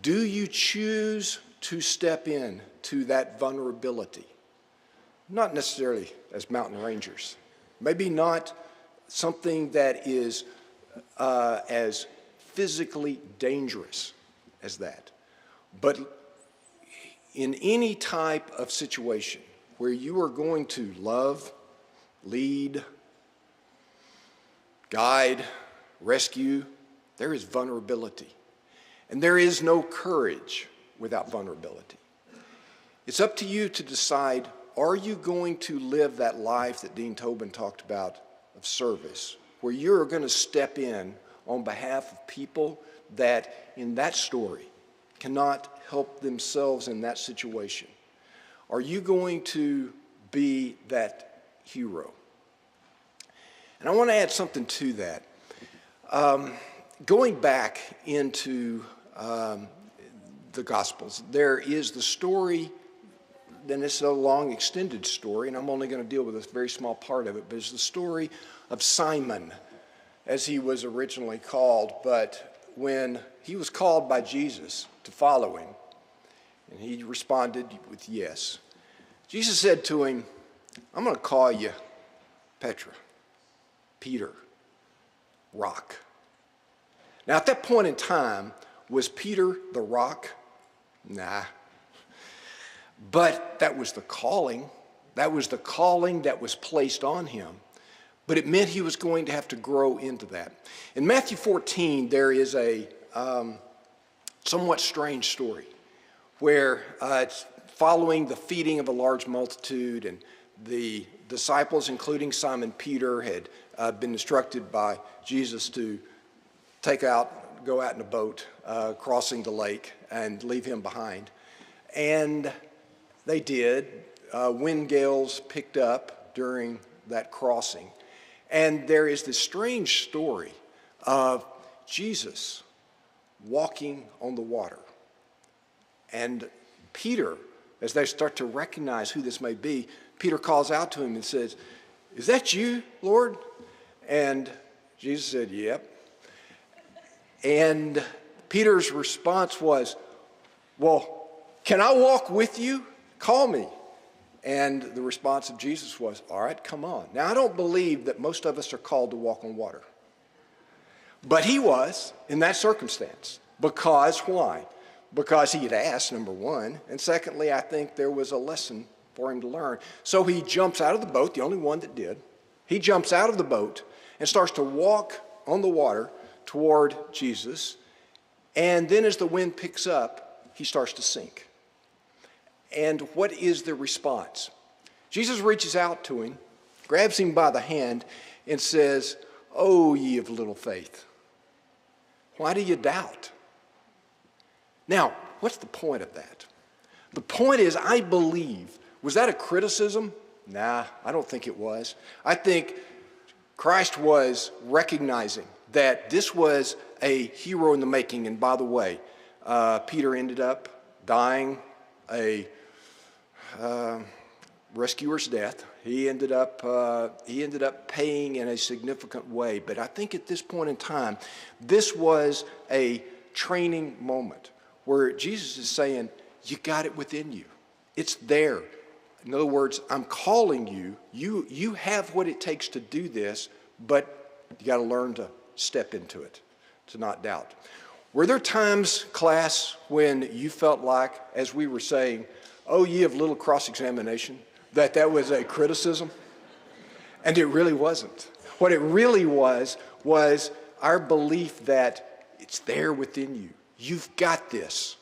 Do you choose to step in to that vulnerability? Not necessarily as mountain rangers. Maybe not something that is as physically dangerous as that. But in any type of situation where you are going to love, lead, guide, rescue, there is vulnerability. And there is no courage without vulnerability. It's up to you to decide, are you going to live that life that Dean Tobin talked about of service, where you're going to step in on behalf of people that in that story cannot help themselves in that situation? Are you going to be that hero? And I want to add something to that. Going back into the Gospels, there is the story, and it's a long extended story, and I'm only going to deal with a very small part of it, but it's the story of Simon, as he was originally called. But when he was called by Jesus to follow him, and he responded with yes, Jesus said to him, I'm going to call you Peter, rock. Now, at that point in time, was Peter the rock? Nah. But that was the calling. That was the calling that was placed on him. But it meant he was going to have to grow into that. In Matthew 14, there is a somewhat strange story where it's following the feeding of a large multitude, and the disciples, including Simon Peter, had been instructed by Jesus to take out go out in a boat crossing the lake and leave him behind. And they did. Wind gales picked up during that crossing. And there is this strange story of Jesus walking on the water. And Peter, as they start to recognize who this may be, Peter calls out to him and says, "Is that you, Lord?" And Jesus said, "Yep." And Peter's response was, "Well, can I walk with you? Call me." And the response of Jesus was, "All right, come on." Now, I don't believe that most of us are called to walk on water. But he was in that circumstance. Because why? Because he had asked, number one. And secondly, I think there was a lesson for him to learn. So he jumps out of the boat, the only one that did. He jumps out of the boat and starts to walk on the water toward Jesus. And then as the wind picks up, he starts to sink. And what is the response? Jesus reaches out to him, grabs him by the hand, and says, "Oh, ye of little faith, why do you doubt?" Now, what's the point of that? The point is, I believe, was that a criticism? Nah, I don't think it was. I think Christ was recognizing that this was a hero in the making. And by the way, Peter ended up dying a rescuer's death. He ended up paying in a significant way. But I think at this point in time, this was a training moment where Jesus is saying, you got it within you. It's there. In other words, I'm calling you. You have what it takes to do this, but you got to learn to step into it, to not doubt. Were there times, class, when you felt like, as we were saying, "Oh, ye of little cross-examination," that was a criticism? And it really wasn't. What it really was our belief that it's there within you. You've got this,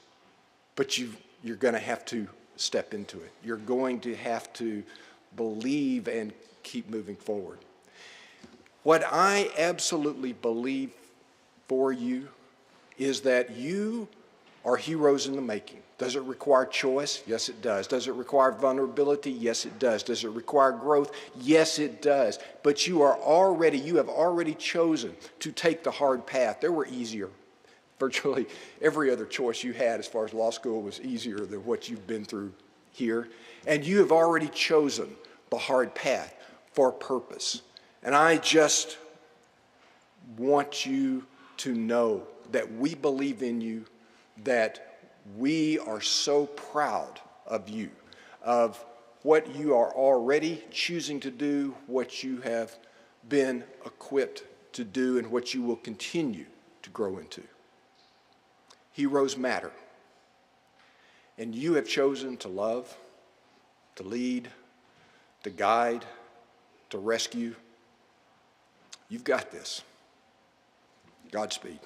but you're going to have to step into it. You're going to have to believe and keep moving forward. What I absolutely believe for you is that you are heroes in the making. Does it require choice? Yes, it does. Does it require vulnerability? Yes, it does. Does it require growth? Yes, it does. But you have already chosen to take the hard path. There were easier. Virtually every other choice you had as far as law school was easier than what you've been through here. And you have already chosen the hard path for a purpose. And I just want you to know that we believe in you, that we are so proud of you, of what you are already choosing to do, what you have been equipped to do, and what you will continue to grow into. Heroes matter. And you have chosen to love, to lead, to guide, to rescue. You've got this. Godspeed.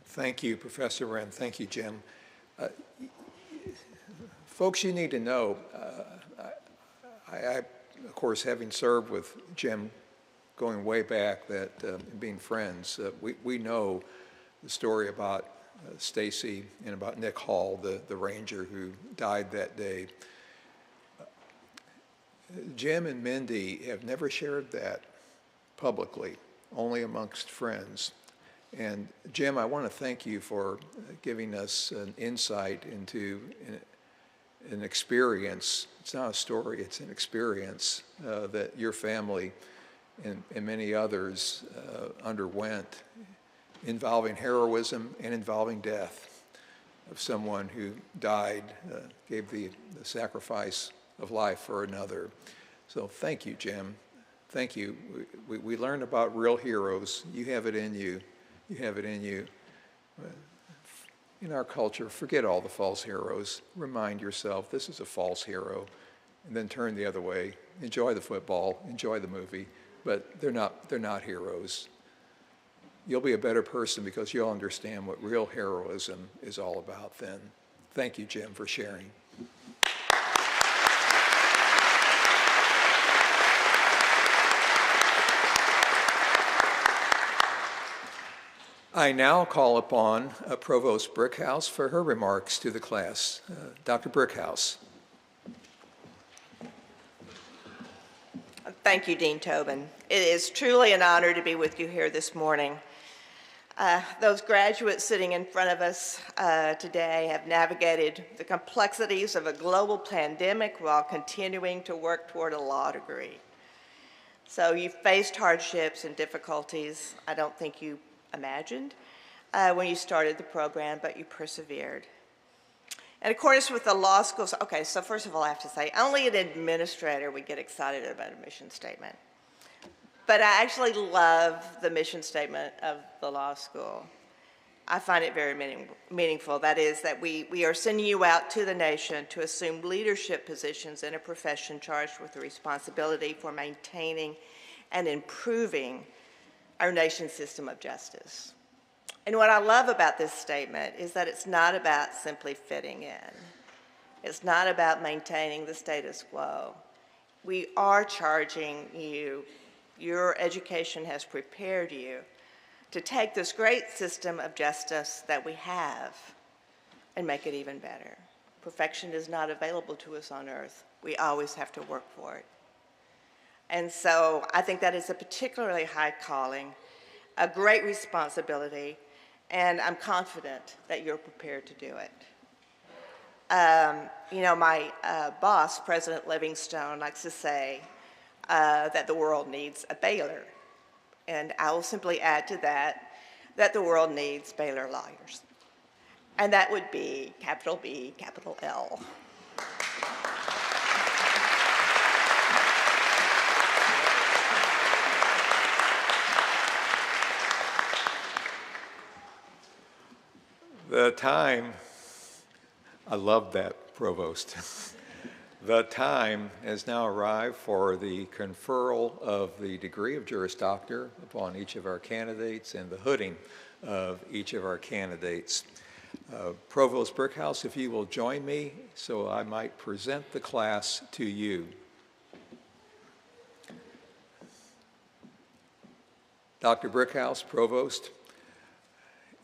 Thank you, Professor Wren. Thank you, Jim. Folks, you need to know, I, of course, having served with Jim going way back, that being friends, we know the story about Stacy and about Nick Hall, the ranger who died that day. Jim and Mindy have never shared that publicly, only amongst friends. And Jim, I want to thank you for giving us an insight into an experience. It's not a story, it's an experience that your family and many others underwent, involving heroism and involving death of someone who died, gave the sacrifice of life for another. So thank you, Jim. Thank you. We learned about real heroes. You have it in you. You have it in you. In our culture, forget all the false heroes. Remind yourself, this is a false hero, and then turn the other way. Enjoy the football, enjoy the movie, but they're not heroes. you'll be a better person because you'll understand what real heroism is all about then. Thank you, Jim, for sharing. I now call upon Provost Brickhouse for her remarks to the class. Dr. Brickhouse. Thank you, Dean Tobin. It is truly an honor to be with you here this morning. Those graduates sitting in front of us today have navigated the complexities of a global pandemic while continuing to work toward a law degree. So you've faced hardships and difficulties I don't think you imagined when you started the program, but you persevered. In accordance with the law school, okay, so first of all, I have to say, only an administrator would get excited about a mission statement. But I actually love the mission statement of the law school. I find it very meaningful. That is that we are sending you out to the nation to assume leadership positions in a profession charged with the responsibility for maintaining and improving our nation's system of justice. And what I love about this statement is that it's not about simply fitting in. It's not about maintaining the status quo. We are charging you, your education has prepared you to take this great system of justice that we have and make it even better. Perfection is not available to us on earth. We always have to work for it. And so I think that is a particularly high calling, a great responsibility, and I'm confident that you're prepared to do it. You know, my boss, President Livingstone, likes to say that the world needs a Baylor. And I will simply add to that, that the world needs Baylor lawyers. And that would be capital B, capital L. The time, I love that, Provost. The time has now arrived for the conferral of the degree of Juris Doctor upon each of our candidates and the hooding of each of our candidates. Provost Brickhouse, if you will join me so I might present the class to you. Dr. Brickhouse, Provost,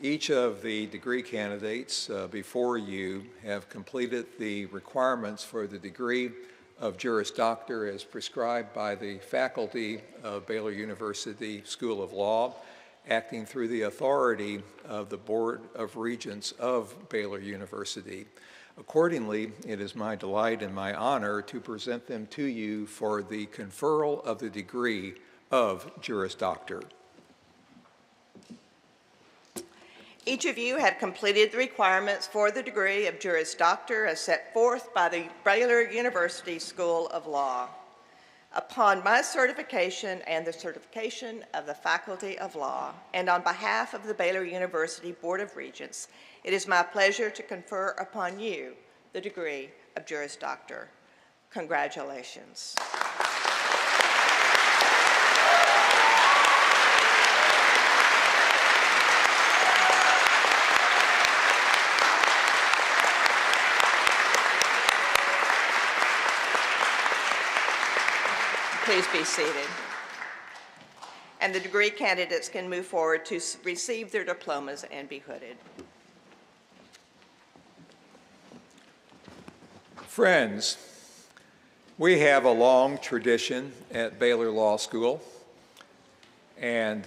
each of the degree candidates before you have completed the requirements for the degree of Juris Doctor as prescribed by the faculty of Baylor University School of Law, acting through the authority of the Board of Regents of Baylor University. Accordingly, it is my delight and my honor to present them to you for the conferral of the degree of Juris Doctor. Each of you have completed the requirements for the degree of Juris Doctor as set forth by the Baylor University School of Law. Upon my certification and the certification of the Faculty of Law, and on behalf of the Baylor University Board of Regents, it is my pleasure to confer upon you the degree of Juris Doctor. Congratulations. Please be seated. And the degree candidates can move forward to receive their diplomas and be hooded. Friends, we have a long tradition at Baylor Law School, and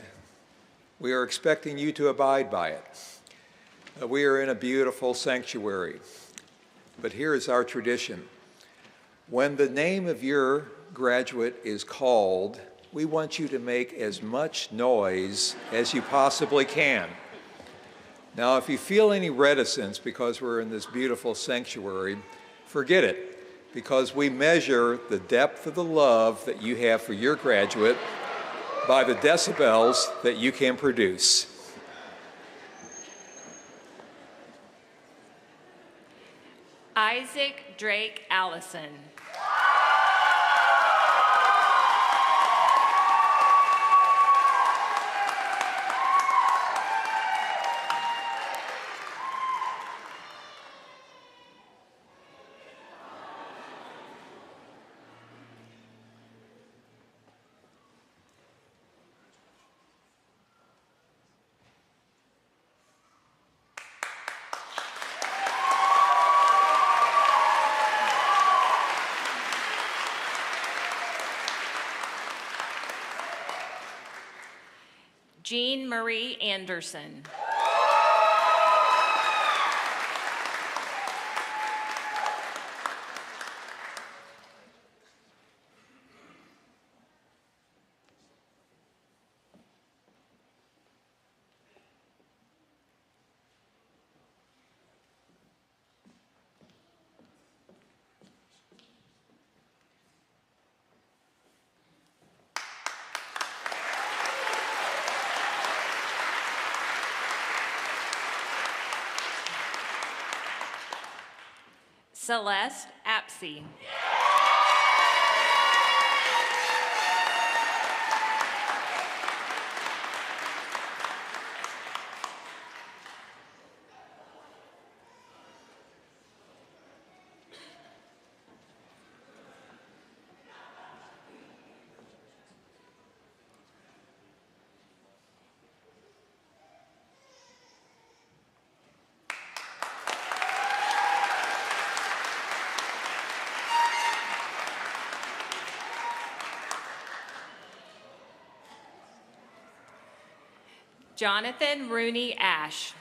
we are expecting you to abide by it. We are in a beautiful sanctuary, but here is our tradition. When the name of your graduate is called, we want you to make as much noise as you possibly can. Now, if you feel any reticence because we're in this beautiful sanctuary, forget it, because we measure the depth of the love that you have for your graduate by the decibels that you can produce. Isaac Drake Allison. Jean Marie Anderson. Celeste Apsey. Jonathan Rooney Ash.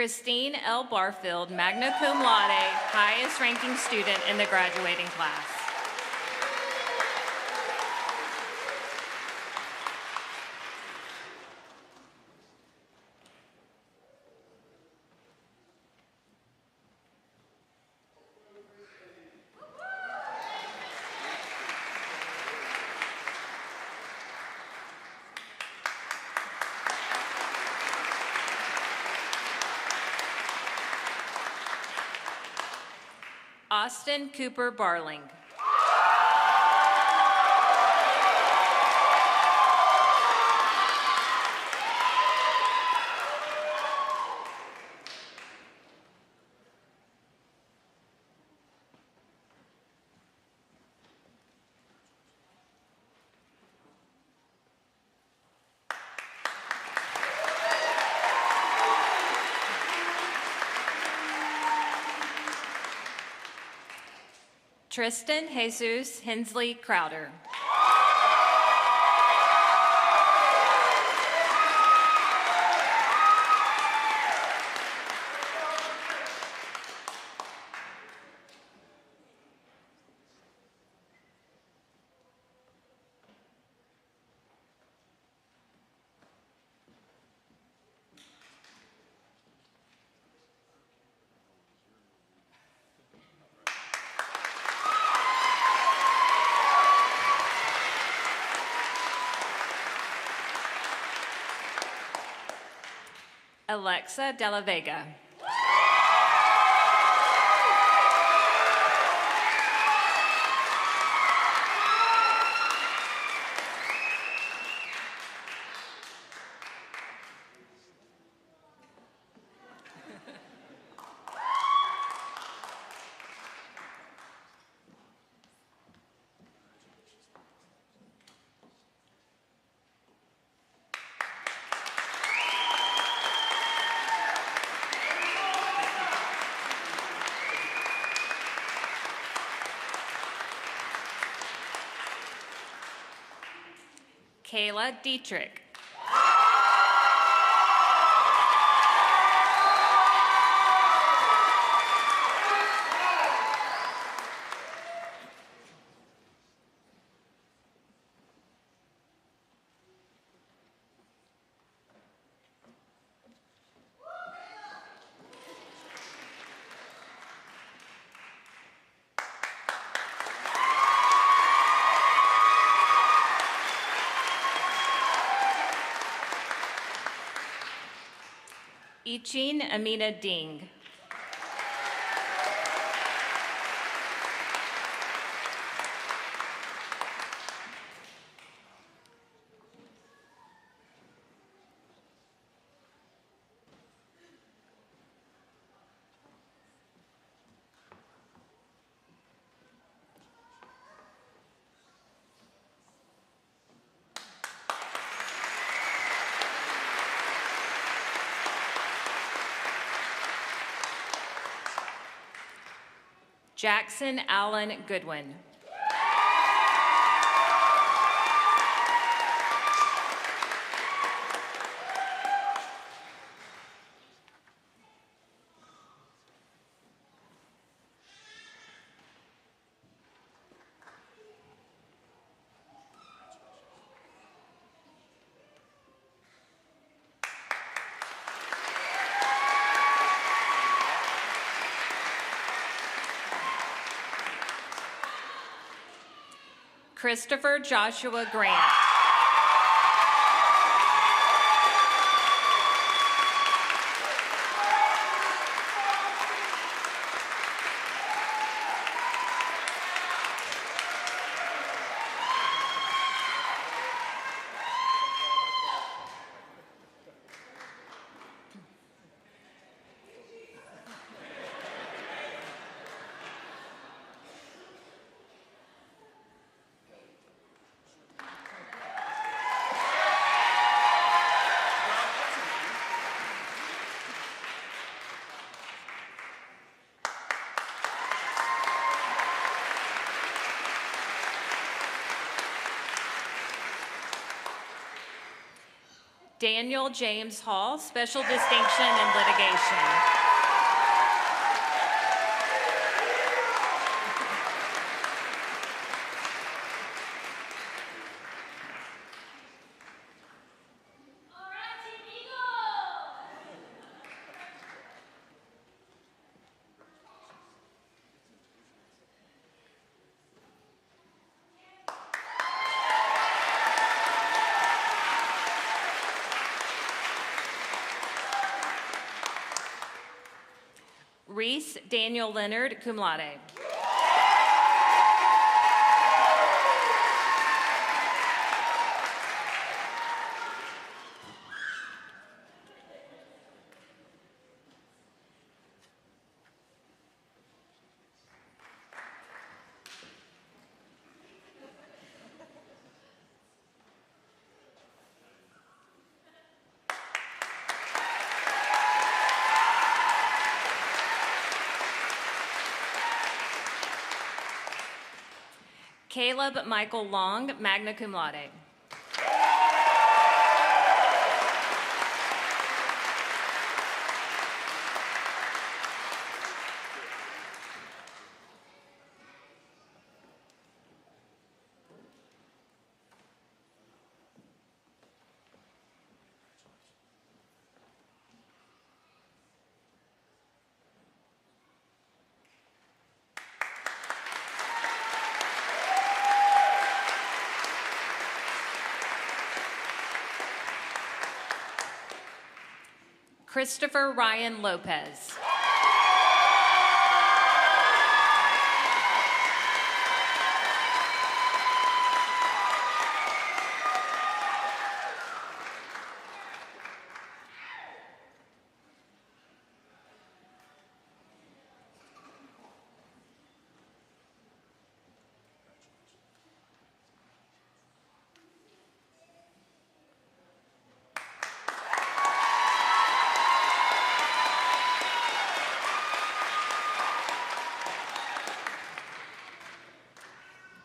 Christine L. Barfield, magna cum laude, highest ranking student in the graduating class. Austin Cooper Barling. Tristan Jesus Hensley Crowder. Alexa De La Vega. Kayla Dietrich. Ichin Amina Ding. Jackson Allen Goodwin. Christopher Joshua Grant. Daniel James Hall, Special Distinction in Litigation. Reese Daniel Leonard, cum laude. Caleb Michael Long, magna cum laude. Christopher Ryan Lopez.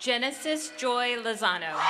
Genesis Joy Lozano.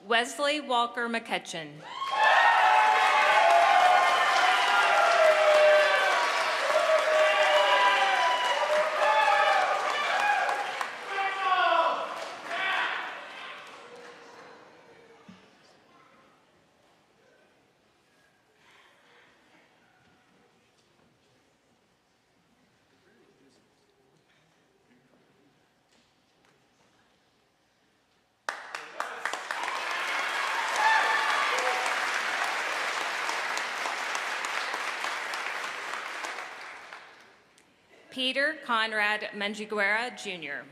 Wesley Walker McCutcheon. Peter Conrad Menjiguera, Jr.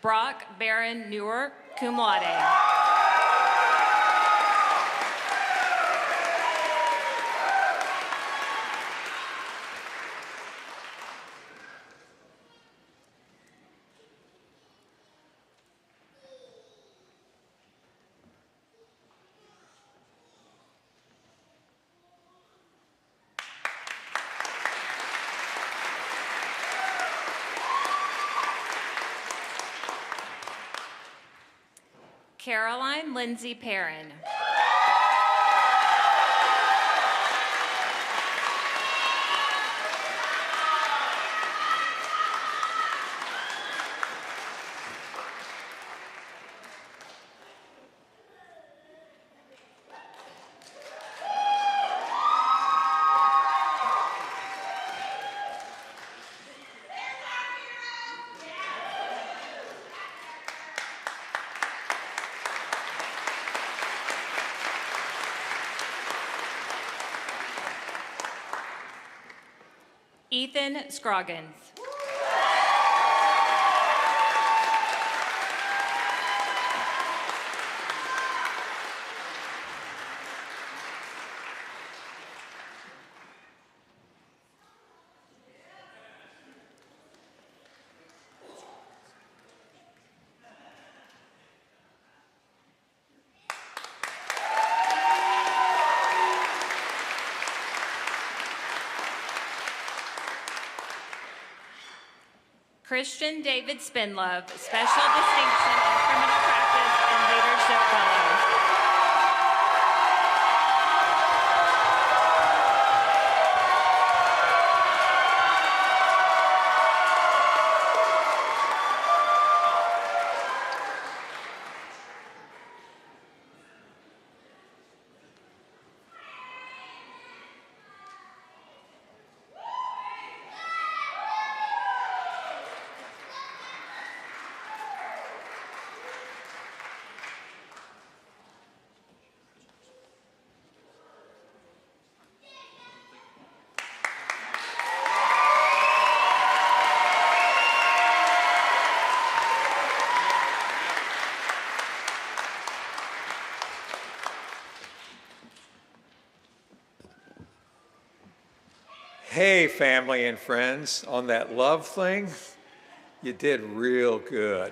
Brock Baron Newer, cum laude. Caroline Lindsay Perrin. Ethan Scroggins. Christian David Spinlove, Special Distinction in Criminal Practice and Leadership Fellow. Hey, family and friends, on that love thing, you did real good.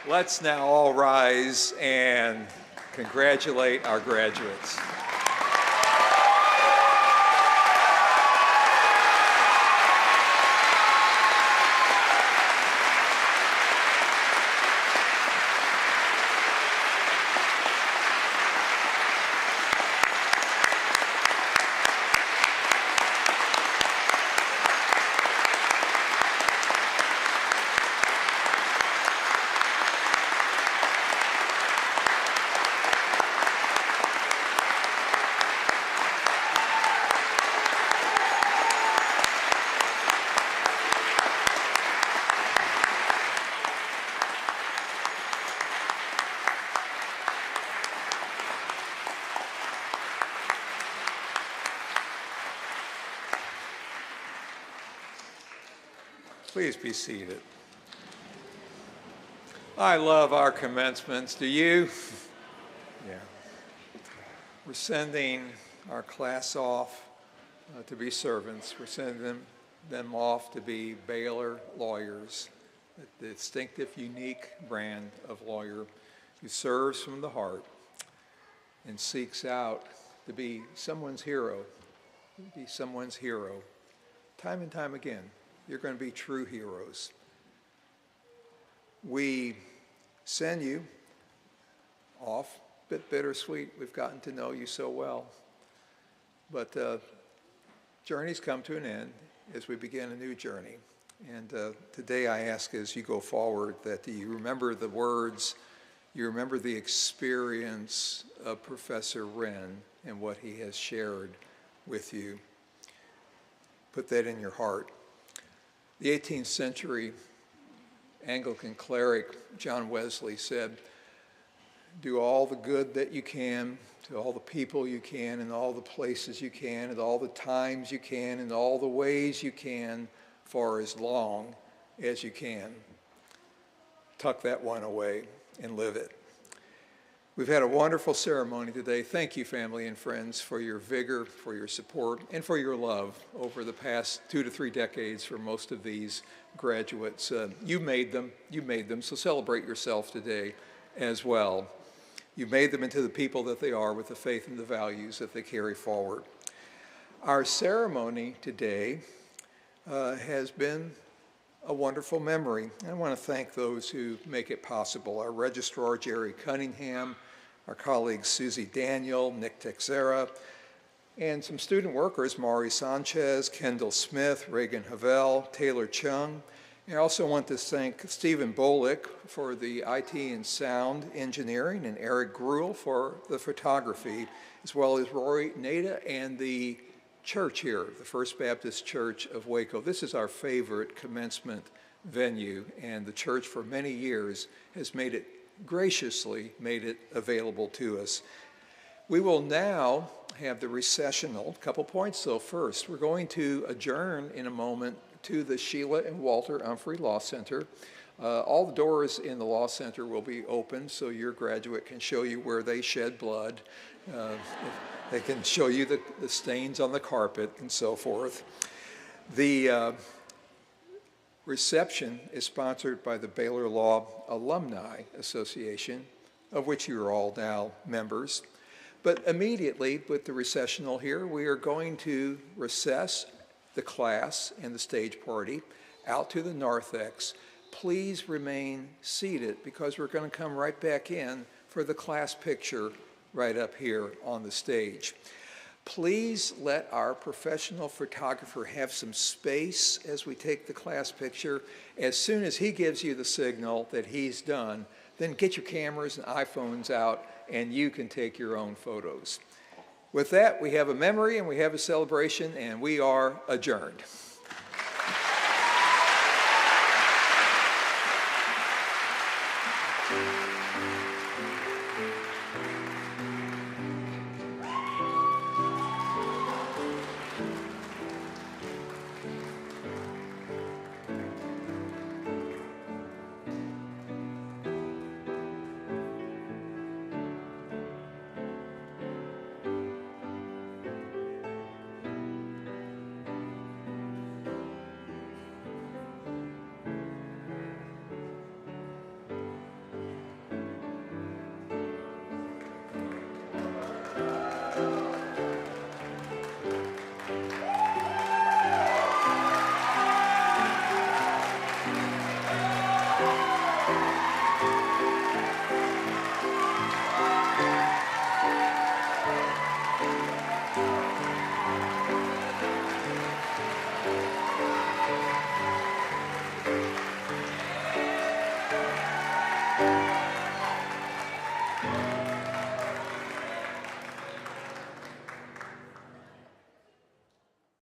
Let's now all rise and congratulate our graduates. Please be seated. I love our commencements. Do you? Yeah. We're sending our class off to be servants. We're sending them off to be Baylor lawyers, the distinctive, unique brand of lawyer who serves from the heart and seeks out to be someone's hero, time and time again. You're going to be true heroes. We send you off bit bittersweet. We've gotten to know you so well. But journeys come to an end as we begin a new journey. And today I ask, as you go forward, that you remember the words, you remember the experience of Professor Wren and what he has shared with you. Put that in your heart. The 18th century Anglican cleric John Wesley said, do all the good that you can to all the people you can, in all the places you can, at all the times you can, in all the ways you can, for as long as you can. Tuck that one away and live it. We've had a wonderful ceremony today. Thank you, family and friends, for your vigor, for your support, and for your love over the past 2 to 3 decades for most of these graduates. You made them, so celebrate yourself today as well. You made them into the people that they are with the faith and the values that they carry forward. Our ceremony today has been a wonderful memory. I want to thank those who make it possible. Our registrar, Jerry Cunningham, our colleagues, Susie Daniel, Nick Texera, and some student workers, Mari Sanchez, Kendall Smith, Reagan Havel, Taylor Chung. I also want to thank Stephen Bolick for the IT and sound engineering, and Eric Gruhl for the photography, as well as Rory Nada and the church here, the First Baptist Church of Waco. This is our favorite commencement venue, and the church for many years has graciously made it available to us. We will now have the recessional. A couple points though. First, we're going to adjourn in a moment to the Sheila and Walter Humphrey Law Center. All the doors in the Law Center will be open, so your graduate can show you where they shed blood. They can show you the stains on the carpet and so forth. The reception is sponsored by the Baylor Law Alumni Association, of which you are all now members. But immediately with the recessional here, we are going to recess the class and the stage party out to the narthex. Please remain seated because we're going to come right back in for the class picture right up here on the stage. Please let our professional photographer have some space as we take the class picture. As soon as he gives you the signal that he's done, then get your cameras and iPhones out and you can take your own photos. With that, we have a memory and we have a celebration, and we are adjourned.